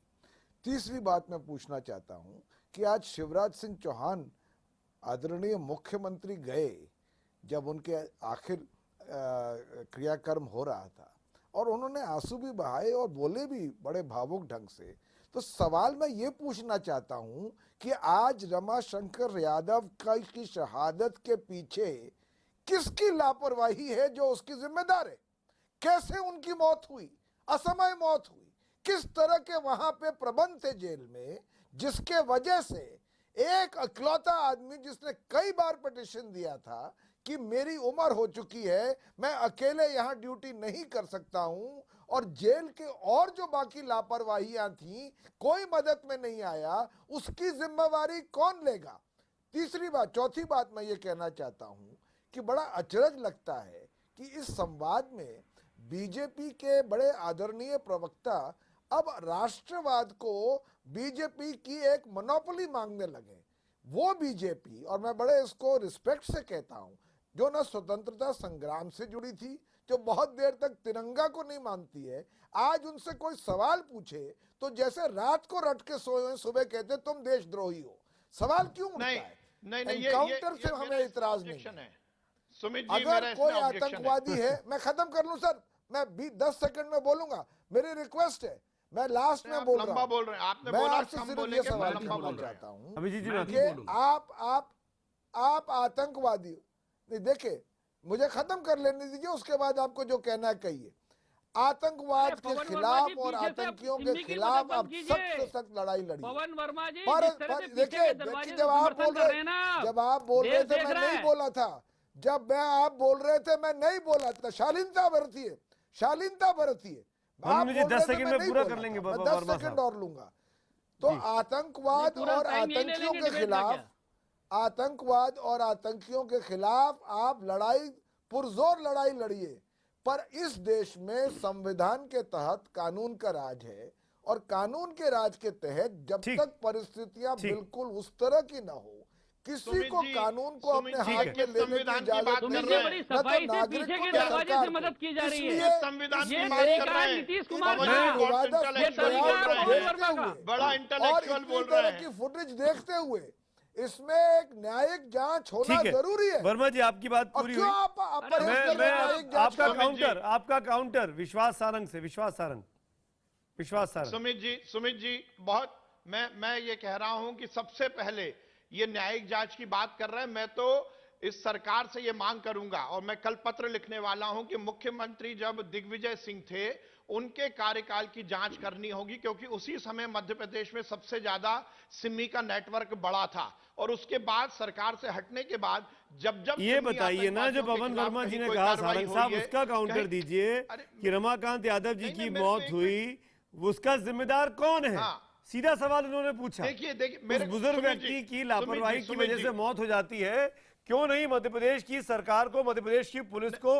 तीसरी बात मैं पूछना चाहता हूं कि आज शिवराज सिंह चौहान आदरणीय मुख्यमंत्री गए, जब उनके आखिर क्रियाकर्म हो रहा था, और उन्होंने आंसू भी बहाए और बोले भी बड़े भावुक ढंग से। तो सवाल मैं ये पूछना चाहता हूं कि आज रमाशंकर यादव की शहादत के पीछे किसकी लापरवाही है जो उसकी जिम्मेदार है? कैसे उनकी मौत हुई? असमय मौत हुई? किस तरह के वहां पे प्रबंध थे जेल में, जिसके वजह से एक इकलौता आदमी जिसने कई बार पिटीशन दिया था कि मेरी उम्र हो चुकी है, मैं अकेले यहाँ ड्यूटी नहीं कर सकता हूँ, और जेल के और जो बाकी लापरवाहियां थी, कोई मदद में नहीं आया, उसकी जिम्मेवारी कौन लेगा? चौथी बात मैं ये कहना चाहता हूँ कि बड़ा अचरज लगता है कि इस संवाद में बीजेपी के बड़े आदरणीय प्रवक्ता अब राष्ट्रवाद को बीजेपी की एक मोनोपोली मांगने लगे। वो बीजेपी, और मैं बड़े इसको रिस्पेक्ट से कहता हूं, जो न स्वतंत्रता संग्राम से जुड़ी थी, जो बहुत देर तक तिरंगा को नहीं मानती है, आज उनसे कोई सवाल पूछे तो जैसे रात को रट के सोए सुबह कहते तुम देशद्रोही हो। सवाल क्यों उठता है? एनकाउंटर से हमें इतराज नहीं है। सुमित जी, अगर कोई आतंकवादी है, मैं खत्म कर लूं सर, मैं 10 सेकंड में बोलूंगा, मेरी रिक्वेस्ट है, मैं लास्ट में बोल रहा हूं। आपने मैं बोला आपसे सिर्फ ये सवाल पूछना चाहता हूं कि आप आतंकवादी नहीं, देखे मुझे खत्म कर लेने दीजिए, उसके बाद आपको जो कहना है कहिए। आतंकवाद के खिलाफ और आतंकियों के खिलाफ आप सख्त से सख्त लड़ाई लड़ी। पवन वर्मा जी, पर देखिए, जब आप बोल रहे थे मैं नहीं बोला था, जब आप बोल रहे थे मैं नहीं बोला था। शालीनता बरतिए, शालीनता बरतिए। आप 10 सेकंड में पूरा कर लेंगे, 10 सेकंड और लूंगा। तो आतंकवाद और आतंकियों के खिलाफ, आतंकवाद और आतंकियों के खिलाफ आप लड़ाई, पुरजोर लड़ाई लड़िए, पर इस देश में संविधान के तहत कानून का राज है, और कानून के राज के तहत जब तक परिस्थितियां बिल्कुल उस तरह की न हो, किसी को कानून को अपने हाथ में लेने की इजाजत नहीं है, न तो नागरिक को सरकार से मदद की जा रही है। संविधान की बात कर रहे हैं, नीतीश कुमार और इस तरह की फुटेज देखते हुए इसमें एक न्यायिक जांच होना जरूरी है। वर्मा जी, आपकी बात पूरी हुई। आपका काउंटर विश्वास सारंग से, विश्वास सारंग। सुमित जी बहुत, मैं ये कह रहा हूं कि सबसे पहले ये न्यायिक जांच की बात कर रहे हैं, मैं तो इस सरकार से ये मांग करूंगा और मैं कल पत्र लिखने वाला हूं कि मुख्यमंत्री जब दिग्विजय सिंह थे उनके कार्यकाल की जांच करनी होगी, क्योंकि उसी समय मध्य प्रदेश में सबसे ज्यादा सिमी का नेटवर्क बड़ा था। और उसके बाद सरकार से हटने के बाद जब ये बताइए ना, जो पवन वर्मा जी ने कहा सारंग साहब, उसका काउंटर दीजिए कि रमाकांत यादव जी की मौत हुई, उसका जिम्मेदार कौन है? सीधा सवाल उन्होंने पूछा। देखिए उस बुजुर्ग व्यक्ति की लापरवाही की वजह से मौत हो जाती है, क्यों नहीं मध्य प्रदेश की सरकार को, मध्य प्रदेश की पुलिस को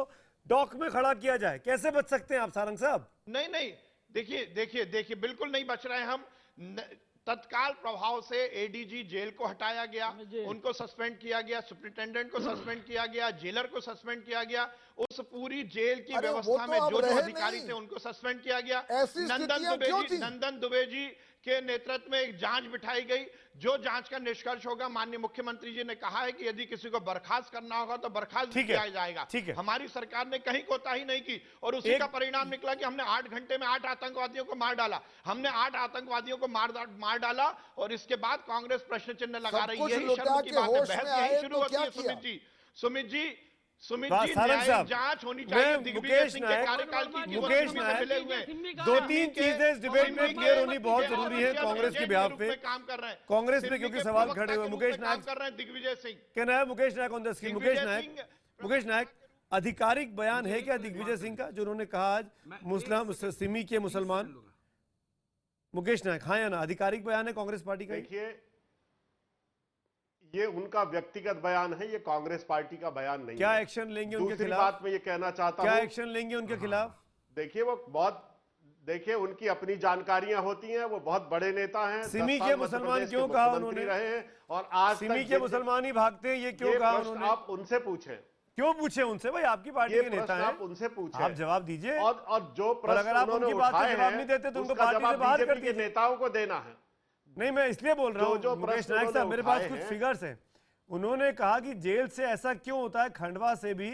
डॉक में खड़ा किया जाए? कैसे बच सकते हैं आप सारंग साहब? नहीं, देखिए बिल्कुल नहीं बच रहे हैं हम। तत्काल प्रभाव से एडीजी जेल को हटाया गया, उनको सस्पेंड किया गया, सुपरिटेंडेंट को सस्पेंड किया गया, जेलर को सस्पेंड किया गया, उस पूरी जेल की व्यवस्था में जो अधिकारी थे उनको सस्पेंड किया गया। नंदन दुबे जी के नेतृत्व में एक जांच बिठाई गई, जो जांच का निष्कर्ष होगा माननीय मुख्यमंत्री जी ने कहा है कि यदि किसी को बर्खास्त करना होगा तो बर्खास्त किया जाएगा। हमारी सरकार ने कहीं कोताही नहीं की और उसी का परिणाम निकला कि हमने 8 घंटे में 8 आतंकवादियों को मार डाला। हमने 8 आतंकवादियों को मार डाला और इसके बाद कांग्रेस प्रश्न चिन्ह लगा रही है। यही शर्म की बात है, बहस यही शुरू होती है। सुमित जी जांच होनी चाहिए। मुकेश नायक 2-3 चीजें इस डिबेट में क्लियर होनी बहुत जरूरी है कांग्रेस के बिहाफ पे। काम कर रहे हैं कांग्रेस में, क्योंकि सवाल खड़े हुए। मुकेश नायक कर रहे हैं, दिग्विजय सिंह क्या नाम है? मुकेश नायक ऑन द स्क्रीन। मुकेश नायक, आधिकारिक बयान है क्या दिग्विजय सिंह का, जो उन्होंने कहा आज मुस्लिम सिमी के मुसलमान? मुकेश नायक, हाँ या ना, आधिकारिक बयान है कांग्रेस पार्टी का? देखिए, ये उनका व्यक्तिगत बयान है, ये कांग्रेस पार्टी का बयान नहीं है। क्या एक्शन लेंगे उनके खिलाफ? बात मैं ये कहना चाहता हूं, क्या एक्शन लेंगे उनके खिलाफ? देखिए उनकी अपनी जानकारियां होती हैं, वो बहुत बड़े नेता हैं। सिमी के मुसलमान क्यों कहा उन्होंने? रहे हैं और आज सिमी के मुसलमान ही भागते हैं, ये क्यों कहा उन्होंने? आप उनसे पूछें। क्यों पूछे उनसे? भाई आपकी पार्टी के नेता हैं, आप उनसे पूछें, आप जवाब दीजिए। और जो प्रश्न अगर आप उनकी बात का जवाब नहीं देते तो उनको पार्टी से बाहर कर दीजिए। नेताओं को देना है। नहीं, मैं इसलिए बोल रहा हूँ मुकेश नायक साहब, मेरे पास कुछ फिगर्स हैं। उन्होंने कहा कि जेल से ऐसा क्यों होता है, खंडवा से भी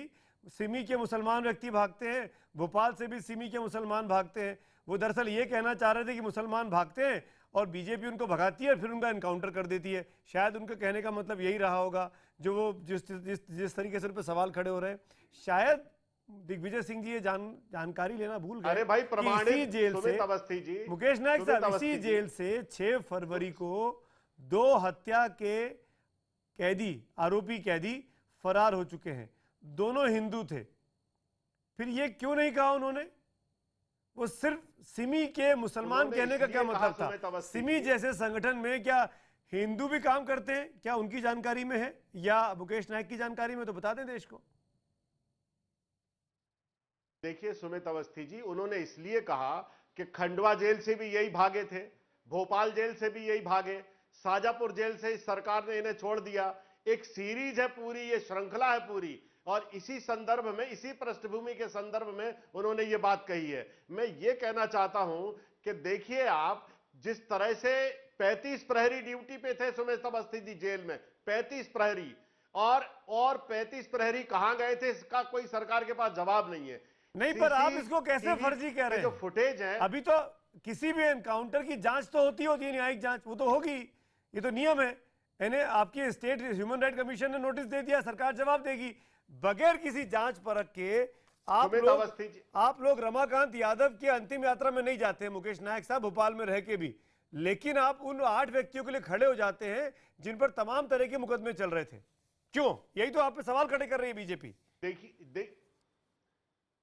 सिमी के मुसलमान व्यक्ति भागते हैं, भोपाल से भी सिमी के मुसलमान भागते हैं। वो दरअसल ये कहना चाह रहे थे कि मुसलमान भागते हैं और बीजेपी उनको भगाती है और फिर उनका एनकाउंटर कर देती है। शायद उनके कहने का मतलब यही रहा होगा, जो वो जिस तरीके से उन पर सवाल खड़े हो रहे हैं। शायद दिग्विजय सिंह जी ये जानकारी लेना भूल गए। अरे भाई, इसी जेल से मुकेश नायक साहब, इसी जेल से 6 फरवरी को 2 हत्या के आरोपी कैदी फरार हो चुके हैं। दोनों हिंदू थे। फिर ये क्यों नहीं कहा उन्होंने? वो सिर्फ सिमी के मुसलमान कहने का क्या मतलब था? सिमी जैसे संगठन में क्या हिंदू भी काम करते हैं? क्या उनकी जानकारी में है या मुकेश नायक की जानकारी में? तो बता दें देश को। देखिए सुमित अवस्थी जी, उन्होंने इसलिए कहा कि खंडवा जेल से भी यही भागे थे, भोपाल जेल से भी यही भागे, शाजापुर जेल से सरकार ने इन्हें छोड़ दिया। एक सीरीज है पूरी, ये श्रृंखला है पूरी, और इसी संदर्भ में, इसी पृष्ठभूमि के संदर्भ में उन्होंने ये बात कही है। मैं ये कहना चाहता हूं कि देखिए आप, जिस तरह से 35 प्रहरी ड्यूटी पे थे सुमित अवस्थी जी जेल में, 35 प्रहरी, और 35 प्रहरी कहां गए थे इसका कोई सरकार के पास जवाब नहीं है। नहीं, पर आप इसको कैसे फर्जी कह रहे हैं? जो फुटेज है, अभी तो किसी भी एनकाउंटर की जांच तो होती है, न्यायिक जांच, वो तो होगी, ये तो नियम है। यानी आपकी स्टेट ह्यूमन राइट कमीशन ने नोटिस दे दिया, सरकार जवाब देगी बगैर किसी जांच परख के। आप लोग रमाकांत यादव की अंतिम यात्रा में नहीं जाते हैं मुकेश नायक साहब, भोपाल में रह के भी, लेकिन आप उन 8 व्यक्तियों के लिए खड़े हो जाते हैं जिन पर तमाम तरह के मुकदमे चल रहे थे। क्यों? यही तो आप पे सवाल खड़े कर रही है बीजेपी। देखिए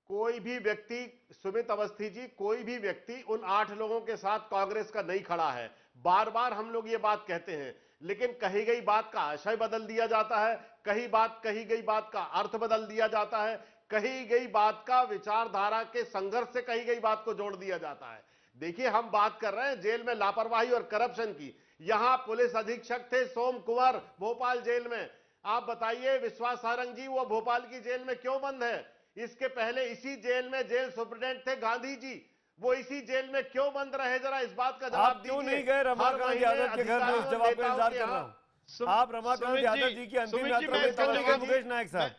कोई भी व्यक्ति, सुमित अवस्थी जी, कोई भी व्यक्ति उन 8 लोगों के साथ कांग्रेस का नहीं खड़ा है। बार बार हम लोग ये बात कहते हैं, लेकिन कही गई बात का आशय बदल दिया जाता है, कही गई बात का अर्थ बदल दिया जाता है, कही गई बात का विचारधारा के संघर्ष से कही गई बात को जोड़ दिया जाता है। देखिए, हम बात कर रहे हैं जेल में लापरवाही और करप्शन की। यहां पुलिस अधीक्षक थे सोम कुंवर भोपाल जेल में। आप बताइए विश्वास सारंग जी, वो भोपाल की जेल में क्यों बंद है? इसके पहले इसी जेल में जेल सुपरिटेंडेंट थे गांधी जी, वो इसी जेल में क्यों बंद रहे? जरा इस बात का जवाब दीजिए। क्यों नहीं गए रमाकांत यादव के घर में? उस जवाब का इंतजार कर रहा हूं। आप रमाकांत यादव जी की अंतिम यात्रा में क्यों नहीं गए मुकेश नायक साहब?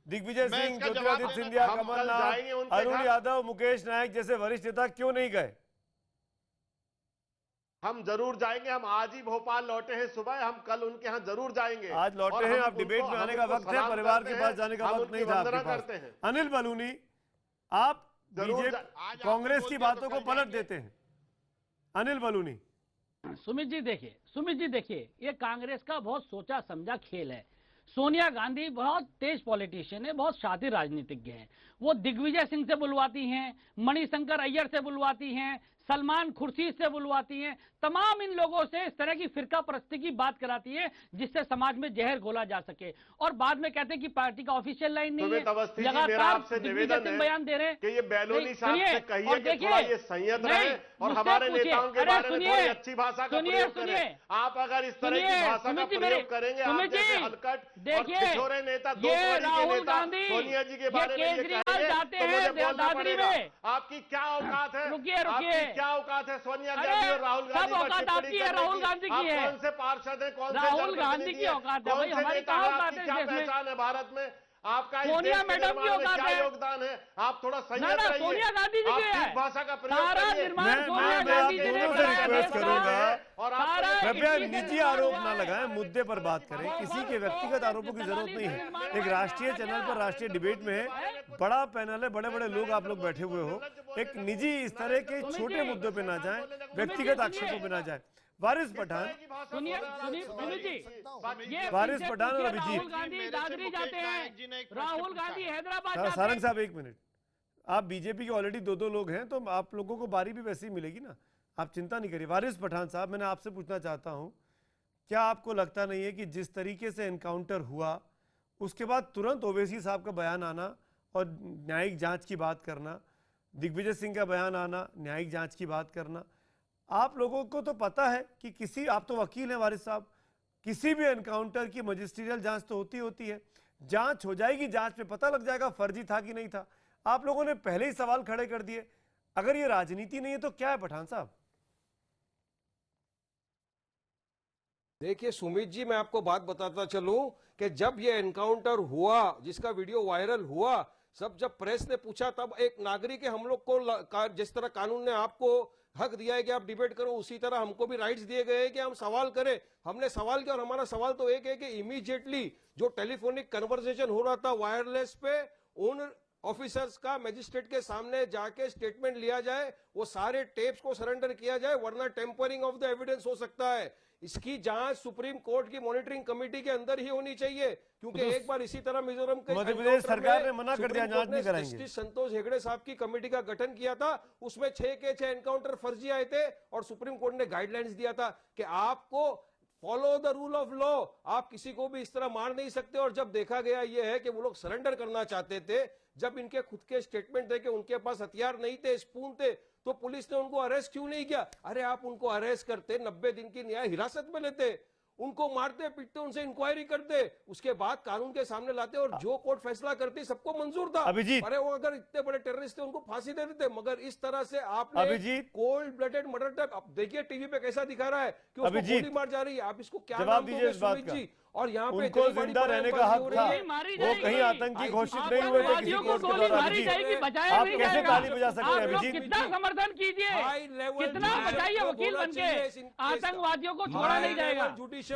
दिग्विजय सिंह, ज्योतिरादित्य सिंधिया, कमलनाथ, अरुण यादव, मुकेश नायक जैसे वरिष्ठ नेता क्यों नहीं गए? हम जरूर जाएंगे। हम आज ही भोपाल लौटे हैं सुबह, हम कल उनके यहाँ जरूर जाएंगे। आज लौटे हैं, आप डिबेट में आने का वक्त है, परिवार के पास जाने का वक्त नहीं था आपके पास। अनिल बलूनी, आप बीजेपी कांग्रेस की बातों को पलट देते हैं। अनिल बलूनी। सुमित जी देखिए, ये कांग्रेस का बहुत सोचा समझा खेल है। सोनिया गांधी बहुत तेज पॉलिटिशियन है, बहुत शातिर राजनीतिज्ञ हैं। वो दिग्विजय सिंह से बुलवाती हैं, मणिशंकर अय्यर से बुलवाती हैं, सलमान खुर्शीद से बुलवाती हैं, तमाम इन लोगों से इस तरह की फिरका परस्ती की बात कराती है जिससे समाज में जहर घोला जा सके, और बाद में कहते हैं कि पार्टी का ऑफिशियल लाइन नहीं है। लगातार दिग्विजय सिंह बयान दे रहे हैं कि ये बैलोनी साहब से कहिए कि थोड़ा ये संयत रहे और हमारे नेताओं के बारे में थोड़ी अच्छी भाषा का प्रयोग करें। आप अगर इस तरह की भाषा का प्रयोग करेंगे, आप जैसे हलकट और छिछोरे नेता दो के नेता सोनिया जी के बारे में ये कहेंगे तो मुझे बोलना पड़ेगा। आपकी क्या औकात है? आपकी क्या औकात है? सोनिया गांधी और राहुल गांधी राहुल गांधी की है। कौन से पार्षद है? कौन से राहुल गांधी की औकात है? हमारी क्या औकात है? क्या पहचान है भारत में? आपका सोनिया मैडम की औकात है? क्या योगदान है? आप थोड़ा संयत रहिए। सोनिया गांधी जी की है। भाषा का प्रयोग सारा करिए। निर्माण सोनिया गांधी जी ने रिक्वेस्ट करूंगा, और कृपया निजी आरोप ना लगाएं, मुद्दे पर बात करें। किसी के व्यक्तिगत आरोपों की जरूरत नहीं है। एक राष्ट्रीय चैनल पर राष्ट्रीय डिबेट में है, बड़ा पैनल है, बड़े बड़े लोग आप लोग बैठे हुए हो। एक निजी इस तरह के छोटे मुद्दों पे ना जाएं, व्यक्तिगत आक्षेपों पे ना जाएं। वारिस पठान, वारिस पठान और अभिजीत। राहुल गांधी दादरी जाते हैं, राहुल गांधी हैदराबाद जाते हैं। सारंग साहब एक मिनट, आप बीजेपी के ऑलरेडी दो लोग हैं, तो आप लोगों को बारी भी वैसे ही मिलेगी ना, आप चिंता नहीं करिए। वारिस पठान साहब, मैंने आपसे पूछना चाहता हूं, क्या आपको लगता नहीं है कि जिस तरीके से एनकाउंटर हुआ उसके बाद तुरंत ओवैसी साहब का बयान आना और न्यायिक जांच की बात करना, दिग्विजय सिंह का बयान आना, न्यायिक जांच की बात करना, आप लोगों को तो पता है कि किसी, आप तो वकील हैं वारिस साहब, किसी भी एनकाउंटर की मजिस्ट्रियल जांच तो होती है, जांच हो जाएगी, जांच में पता लग जाएगा फर्जी था कि नहीं था। आप लोगों ने पहले ही सवाल खड़े कर दिए। अगर ये राजनीति नहीं है तो क्या है पठान साहब? देखिए सुमित जी, मैं आपको बात बताता चलूं कि जब ये एनकाउंटर हुआ, जिसका वीडियो वायरल हुआ, सब जब प्रेस ने पूछा, तब एक नागरिक है, हम लोग को जिस तरह कानून ने आपको हक दिया है कि आप डिबेट करो, उसी तरह हमको भी राइट्स दिए गए हैं कि हम सवाल करें। हमने सवाल किया और हमारा सवाल तो एक है कि इमीडिएटली जो टेलीफोनिक कन्वर्सेशन हो रहा था वायरलेस पे, उन ऑफिसर्स का मजिस्ट्रेट के सामने जाके स्टेटमेंट लिया जाए, वो सारे टेप्स को सरेंडर किया जाए, वरना टेम्परिंग ऑफ द एविडेंस हो सकता है। इसकी जांच सुप्रीम कोर्ट की मॉनिटरिंग कमेटी के अंदर ही होनी चाहिए, क्योंकि एक बार इसी तरह मिजोरम के मध्य प्रदेश सरकार ने मना कर दिया, जांच नहीं कराएंगे। जस्टिस संतोष हेगड़े साहब की कमेटी का गठन किया था, उसमें 6 के 6 एनकाउंटर फर्जी आए थे और सुप्रीम कोर्ट ने गाइडलाइंस दिया था कि आपको follow the rule of law, आप किसी को भी इस तरह मार नहीं सकते। और जब देखा गया ये है कि वो लोग सरेंडर करना चाहते थे, जब इनके खुद के स्टेटमेंट थे कि उनके पास हथियार नहीं थे, स्पून थे, तो पुलिस ने उनको अरेस्ट क्यों नहीं किया? अरे आप उनको अरेस्ट करते, 90 दिन की न्याय हिरासत में लेते, उनको मारते पीटते, उनसे इंक्वायरी करते, उसके बाद कानून के सामने लाते और जो कोर्ट फैसला करती सबको मंजूर था। अरे वो अगर इतने बड़े टेररिस्ट थे उनको फांसी दे देते, मगर इस तरह से आपने कोल्ड ब्लडेड मर्डर टाइप, अब देखिए टीवी पे कैसा दिखा रहा है कि उसको गोली मार जा रही है। आप इसको क्या जवाब दीजिए इस बात का? और यहाँ पे उनको जिंदा रहने का हक था, वो कहीं आतंकी घोषित नहीं हुए थे किसी कोर्ट के द्वारा। आप कैसे ताली बजा सकते हैं अभिजीत? कितना समर्थन कीजिए, कितना बचाइए वकील बनके, आतंकवादियों को छोड़ा नहीं जाएगा। जुडिशियल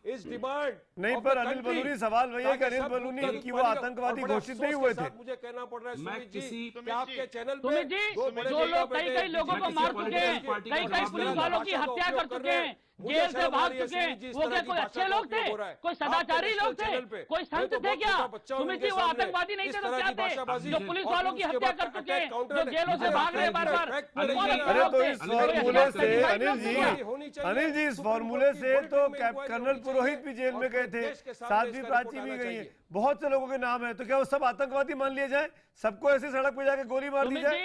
इस डिमांड नहीं, पर अनिल बलूनी, सवाल वही है कि अनिल बलूनी की वो आतंकवादी घोषित नहीं हुए थे। मुझे कहना पड़ रहा है सुमित जी, आपके चैनल पे जो लोग कई लोगों को मार चुके हैं, कई पुलिस वालों की हत्या कर चुके हैं, जेल से भाग चुके हैं, वो क्या कोई अच्छे लोग थे, कोई सदाचारी लोग थे, कोई संत थे क्या? सुमित जी, वो आतंकवादी नहीं थे तो क्या थे? जो पुलिस वालों की हत्या कर चुके हैं, जो जेलों से भाग रहे हैं बार-बार। अरे तो इस फॉर्मूले से अनिल जी इस फॉर्मूले से तो कर्नल पुरोहित भी जेल में गए थे, साध्वी प्राची भी गई है, बहुत से लोगों के नाम है, तो क्या वो सब आतंकवादी मान लिए जाए? सबको ऐसे सड़क पे जाके गोली मार दी जाए?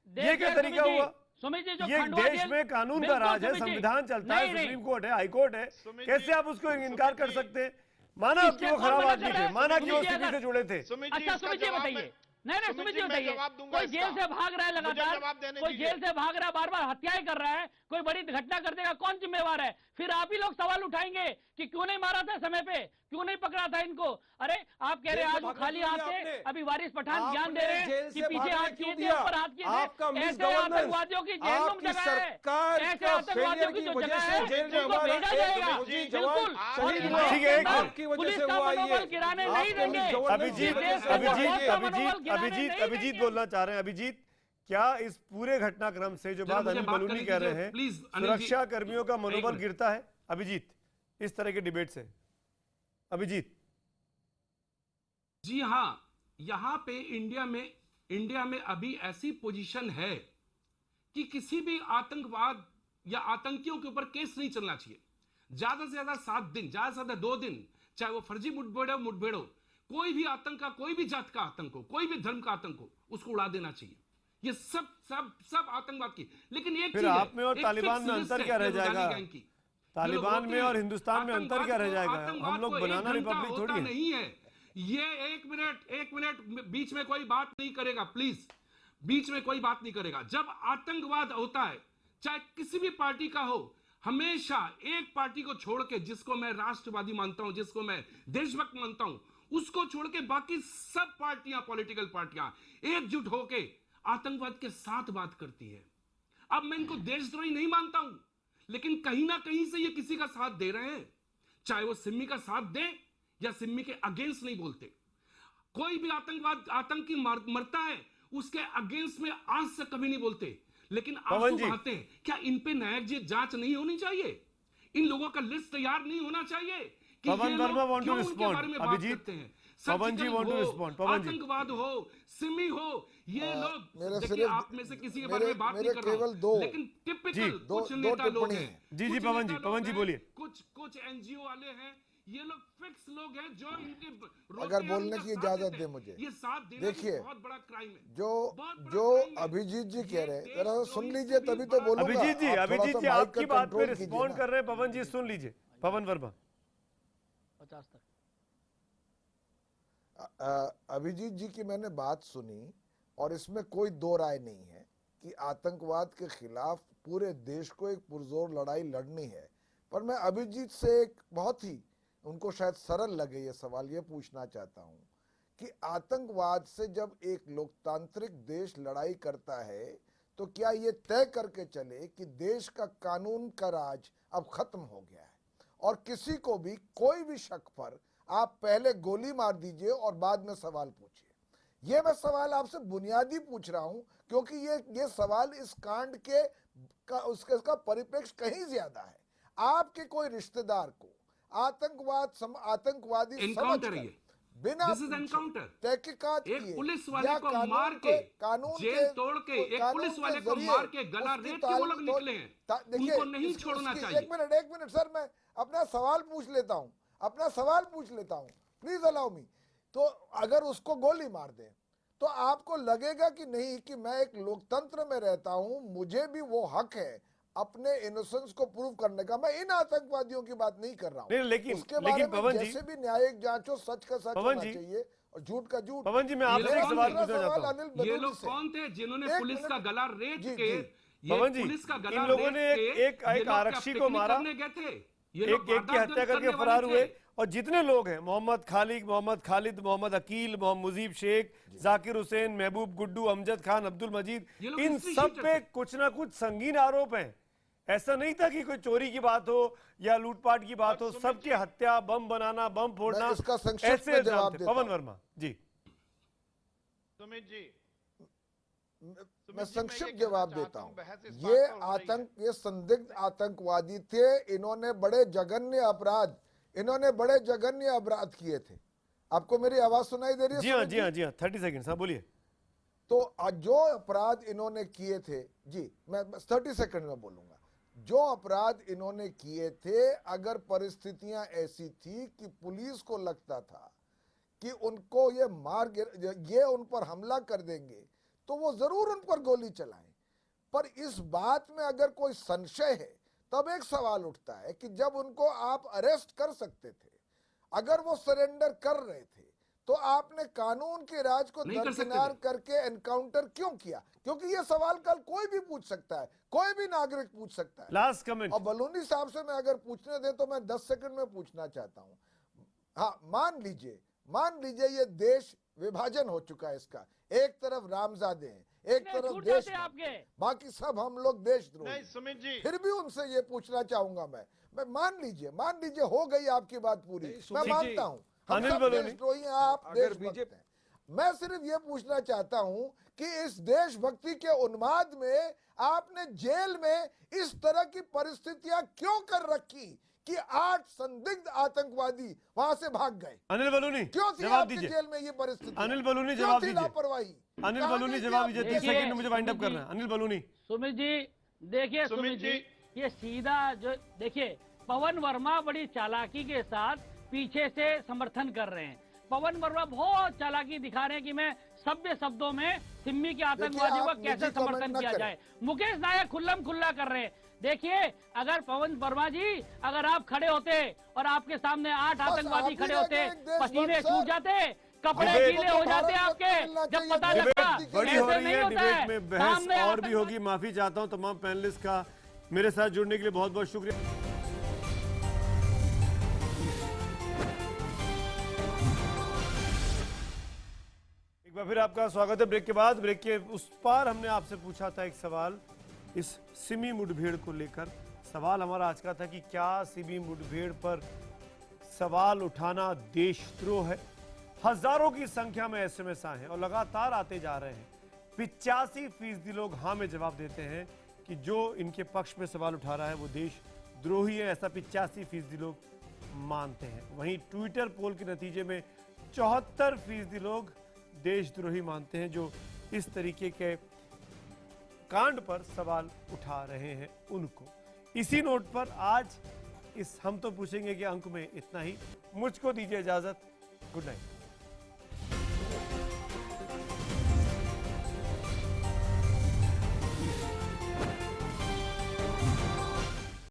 ये क्या तरीका हुआ? ये देश में कानून का राज है, संविधान चलता है, सुप्रीम कोर्ट है, हाई कोर्ट है, कैसे आप उसको इनकार कर सकते हैं? माना कि वो खराब आदमी थे, माना कि वो सिमी से जुड़े थे। अच्छा सुमित जी बताइए, नहीं नहीं सुमित जी बताइए, कोई जेल से भाग रहा है लगातार, कोई जेल से भाग रहा है, बार बार हत्याएं कर रहा है, कोई बड़ी घटना कर देगा, कौन जिम्मेवार है? फिर आप ही लोग सवाल उठाएंगे कि क्यों नहीं मारा था समय पे, क्यों नहीं पकड़ा था इनको? अरे आप कह रहे हैं आज वो खाली हाथ थे, अभी वारिस पठान ज्ञान दे रहे हैं कि पीछे हाथ किए थे, ऊपर हाथ किए थे। ऐसे आतंकवादियों की जेल में जगह है, ऐसे आतंकवादियों की जो जगह है उनको भेजा जाएगा बिल्कुल, पुलिस का मनोबल गिराने नहीं देंगे। अभिजीत बोलना चाह रहे हैं। अभिजीत, क्या इस पूरे घटनाक्रम से जो बात अनिल बलूनी कह रहे हैं, सुरक्षा कर्मियों का मनोबल गिरता है? अभिजीत, इस तरह के डिबेट से अभिजीत। जी हाँ, यहां पे इंडिया में अभी ऐसी पोजीशन है कि किसी भी आतंकवाद या आतंकियों के ऊपर केस नहीं चलना चाहिए। ज्यादा से ज्यादा 7 दिन, ज्यादा से ज्यादा 2 दिन, चाहे वो फर्जी मुठभेड़ हो, कोई भी आतंक का, कोई भी जात का आतंक हो, कोई भी धर्म का आतंक हो, उसको उड़ा देना चाहिए। ये सब आतंकवाद की। लेकिन एक फिर आप में और तालिबान में अंतर क्या रह जाएगा? तालिबान में और हिंदुस्तान में अंतर क्या रह जाएगा? हम लोग बनाना रिपब्लिक थोड़ी है। नहीं है ये। एक मिनट बीच में कोई बात नहीं करेगा, प्लीज, बीच में कोई बात नहीं करेगा। जब आतंकवाद होता है, चाहे किसी भी पार्टी का हो, हमेशा एक पार्टी को छोड़ के, जिसको मैं राष्ट्रवादी मानता हूं, जिसको मैं देशभक्त मानता हूं, उसको छोड़ के बाकी सब पार्टियां, पॉलिटिकल पार्टियां एकजुट होके आतंकवाद के साथ बात करती है। अब मैं इनको देशद्रोही नहीं मानता हूं, लेकिन कहीं ना कहीं से ये किसी का साथ दे रहे हैं, चाहे वो सिम्मी का साथ दे या सिम्मी के अगेंस्ट नहीं बोलते। कोई भी आतंकी मरता है, उसके अगेंस्ट में आज से कभी नहीं बोलते। लेकिन आंसू बहाते हैं। क्या इन पे न्यायिक जांच नहीं होनी चाहिए? इन लोगों का लिस्ट तैयार नहीं होना चाहिए कि Pawan Verma want to respond. Abhijit, Pawan ji want to respond. Pawan ji, आतंकवाद हो, सिमी हो, ये लोग देखिए, आप में से किसी के बारे में बात नहीं कर रहा केवल दो, लेकिन टिपिकल कुछ नेता लोग हैं। जी पवन जी बोलिए। कुछ एनजीओ वाले हैं, ये लोग फिक्स लोग हैं जो इनके अगर बोलने की इजाजत दे मुझे। ये साथ देना देखिए, बहुत बड़ा क्राइम है। जो अभिजीत जी कह रहे हैं, जरा सुन लीजिए तभी तो बोलूंगा। अभिजीत जी आपकी बात पे रिस्पॉन्ड कर रहे हैं। पवन जी सुन लीजिए। पवन वर्मा। 50 तक। अभिजीत जी की मैंने बात सुनी और इसमें कोई दो राय नहीं है कि आतंकवाद के खिलाफ पूरे देश को एक पुरजोर लड़ाई लड़नी है। पर मैं अभिजीत से एक बहुत ही, उनको शायद सरल लगे ये सवाल, ये पूछना चाहता हूं कि आतंकवाद से जब एक लोकतांत्रिक देश लड़ाई करता है तो क्या ये तय करके चले कि देश का कानून का राज अब खत्म हो गया है और किसी को भी कोई भी शक पर आप पहले गोली मार दीजिए और बाद में सवाल पूछिए? ये मैं सवाल आपसे बुनियादी पूछ रहा हूं क्योंकि ये सवाल इस कांड के उसका परिप्रेक्ष्य कहीं ज्यादा है। आपके कोई रिश्तेदार को आतंकवादी एनकाउंटर है, बिना तहकीकात एक पुलिस वाले को मार के, कानून जेल तोड़ के, एक पुलिस वाले को मार के गला रेत के वो लोग निकले हैं, उनको नहीं छोड़ना चाहिए। एक मिनट सर, मैं अपना सवाल पूछ लेता हूं, प्लीज अलाउ मी। तो अगर उसको गोली मार दे तो आपको लगेगा कि नहीं कि मैं एक लोकतंत्र में रहता हूं, मुझे भी वो हक है अपने इनोसेंस को प्रूव करने का। मैं इन आतंकवादियों की बात नहीं कर रहा हूं। लेकिन उसके बारे में जैसे भी न्यायिक जांच हो, सच का सच होना चाहिए और झूठ का झूठ। पवन जी, मैं आपसे एक सवाल पूछना चाहता हूं। ये लोग कौन थे जिन्होंने पुलिस का गला रेत के, पवन जी, इन लोगों ने एक आरक्षी को मारा, एक की हत्या करके फरार हुए, और जितने लोग हैं, मोहम्मद खालिद, मोहम्मद अकील, मोहम्मद मुजीब शेख, जाकिर हुसैन, महबूब गुड्डू, अमजद खान, अब्दुल मजीद, इन सब पे कुछ ना कुछ संगीन आरोप हैं। ऐसा नहीं था कि कोई चोरी की बात हो या लूटपाट की बात हो, सबके हत्या, बम बनाना, बम फोड़ना, ऐसे इल्जाम थे। पवन वर्मा जी। सुमित जी, मैं संक्षिप्त जवाब देता हूं। ये संदिग्ध आतंकवादी थे, इन्होंने बड़े जघन्य अपराध किए थे। आपको मेरी आवाज सुनाई दे रही है? जी हाँ 30 सेकंड, हाँ बोलिए। तो जो अपराध इन्होंने किए थे, जी मैं 30 सेकंड में बोलूंगा, जो अपराध इन्होंने किए थे, अगर परिस्थितियां ऐसी थी कि पुलिस को लगता था कि उनको ये उन पर हमला कर देंगे तो वो जरूर उन पर गोली चलाएं। पर इस बात में अगर कोई संशय है तब एक सवाल उठता है कि जब उनको आप अरेस्ट कर सकते थे, अगर वो सरेंडर कर रहे थे, तो आपने कानून के राज को नहीं कर सकते दरकिनार थे। करके एनकाउंटर क्यों किया? क्योंकि ये सवाल कल कोई भी पूछ सकता है, कोई भी नागरिक पूछ सकता है। Last comment. और बलूनी साहब से मैं अगर पूछने दे तो मैं 10 सेकंड में पूछना चाहता हूं। हाँ, मान लीजिए ये देश विभाजन हो चुका है, इसका एक तरफ रामजादे हैं, एक तरफ देश आपके, बाकी सब हम लोग देशद्रोही। नहीं सुमित जी, फिर भी उनसे ये पूछना चाहूंगा मैं मान लीजिए हो गई आपकी बात पूरी, मैं मानता हूं हम अनिल सब बलूनी, देशद्रोही हैं, आप देशभक्त हैं। मैं सिर्फ ये पूछना चाहता हूं कि इस देशभक्ति के उन्माद में आपने जेल में इस तरह की परिस्थितियां क्यों कर रखी कि 8 संदिग्ध आतंकवादी वहां से भाग गए? अनिल बलूनी क्यों थी जवाब आपके दीजिए। जेल में ये परिस्थिति? अनिल बलूनी क्यों जवाब थी दीजिए। लापरवाही? अनिल कहाँ बलूनी गई थी जवाब आपकी? दीजिए, 30 सेकंड में मुझे वाइंड अप करना है। अनिल बलूनी। सुमित जी देखिए, सुमित जी ये सीधा जो देखिए, पवन वर्मा बड़ी चालाकी के साथ पीछे से समर्थन कर रहे हैं। पवन वर्मा बहुत चालाकी दिखा रहे हैं कि मैं सभ्य शब्दों में सिम्मी के आतंकवादियों को कैसे समर्थन किया जाए। मुकेश नायक खुल्लम खुल्ला कर रहे हैं। देखिए, अगर पवन वर्मा जी अगर आप खड़े होते और आपके सामने 8 आतंकवादी खड़े होते, पसीने छूट जाते, कपड़े गीले हो जाते आपके, जब पता लगता। बड़ी हो रही है डिबेट में, बहस और भी होगी। माफी चाहता हूं तमाम पैनलिस्ट का मेरे साथ जुड़ने के लिए बहुत बहुत शुक्रिया। एक बार फिर आपका स्वागत है ब्रेक के बाद। ब्रेक के उस पार हमने आपसे पूछा था एक सवाल इस सिमी मुठभेड़ को लेकर। सवाल हमारा आज का था कि क्या सिमी मुठभेड़ पर सवाल उठाना देशद्रोह है? हजारों की संख्या में एसएमएस आए हैं और लगातार आते जा रहे हैं। 85% लोग हाँ में जवाब देते हैं कि जो इनके पक्ष में सवाल उठा रहा है वो देशद्रोही है, ऐसा 85% लोग मानते हैं। वहीं ट्विटर पोल के नतीजे में 74% लोग देशद्रोही मानते हैं जो इस तरीके के कांड पर सवाल उठा रहे हैं उनको। इसी नोट पर आज इस हम तो पूछेंगे कि अंक में इतना ही। मुझको दीजिए इजाजत। Good night.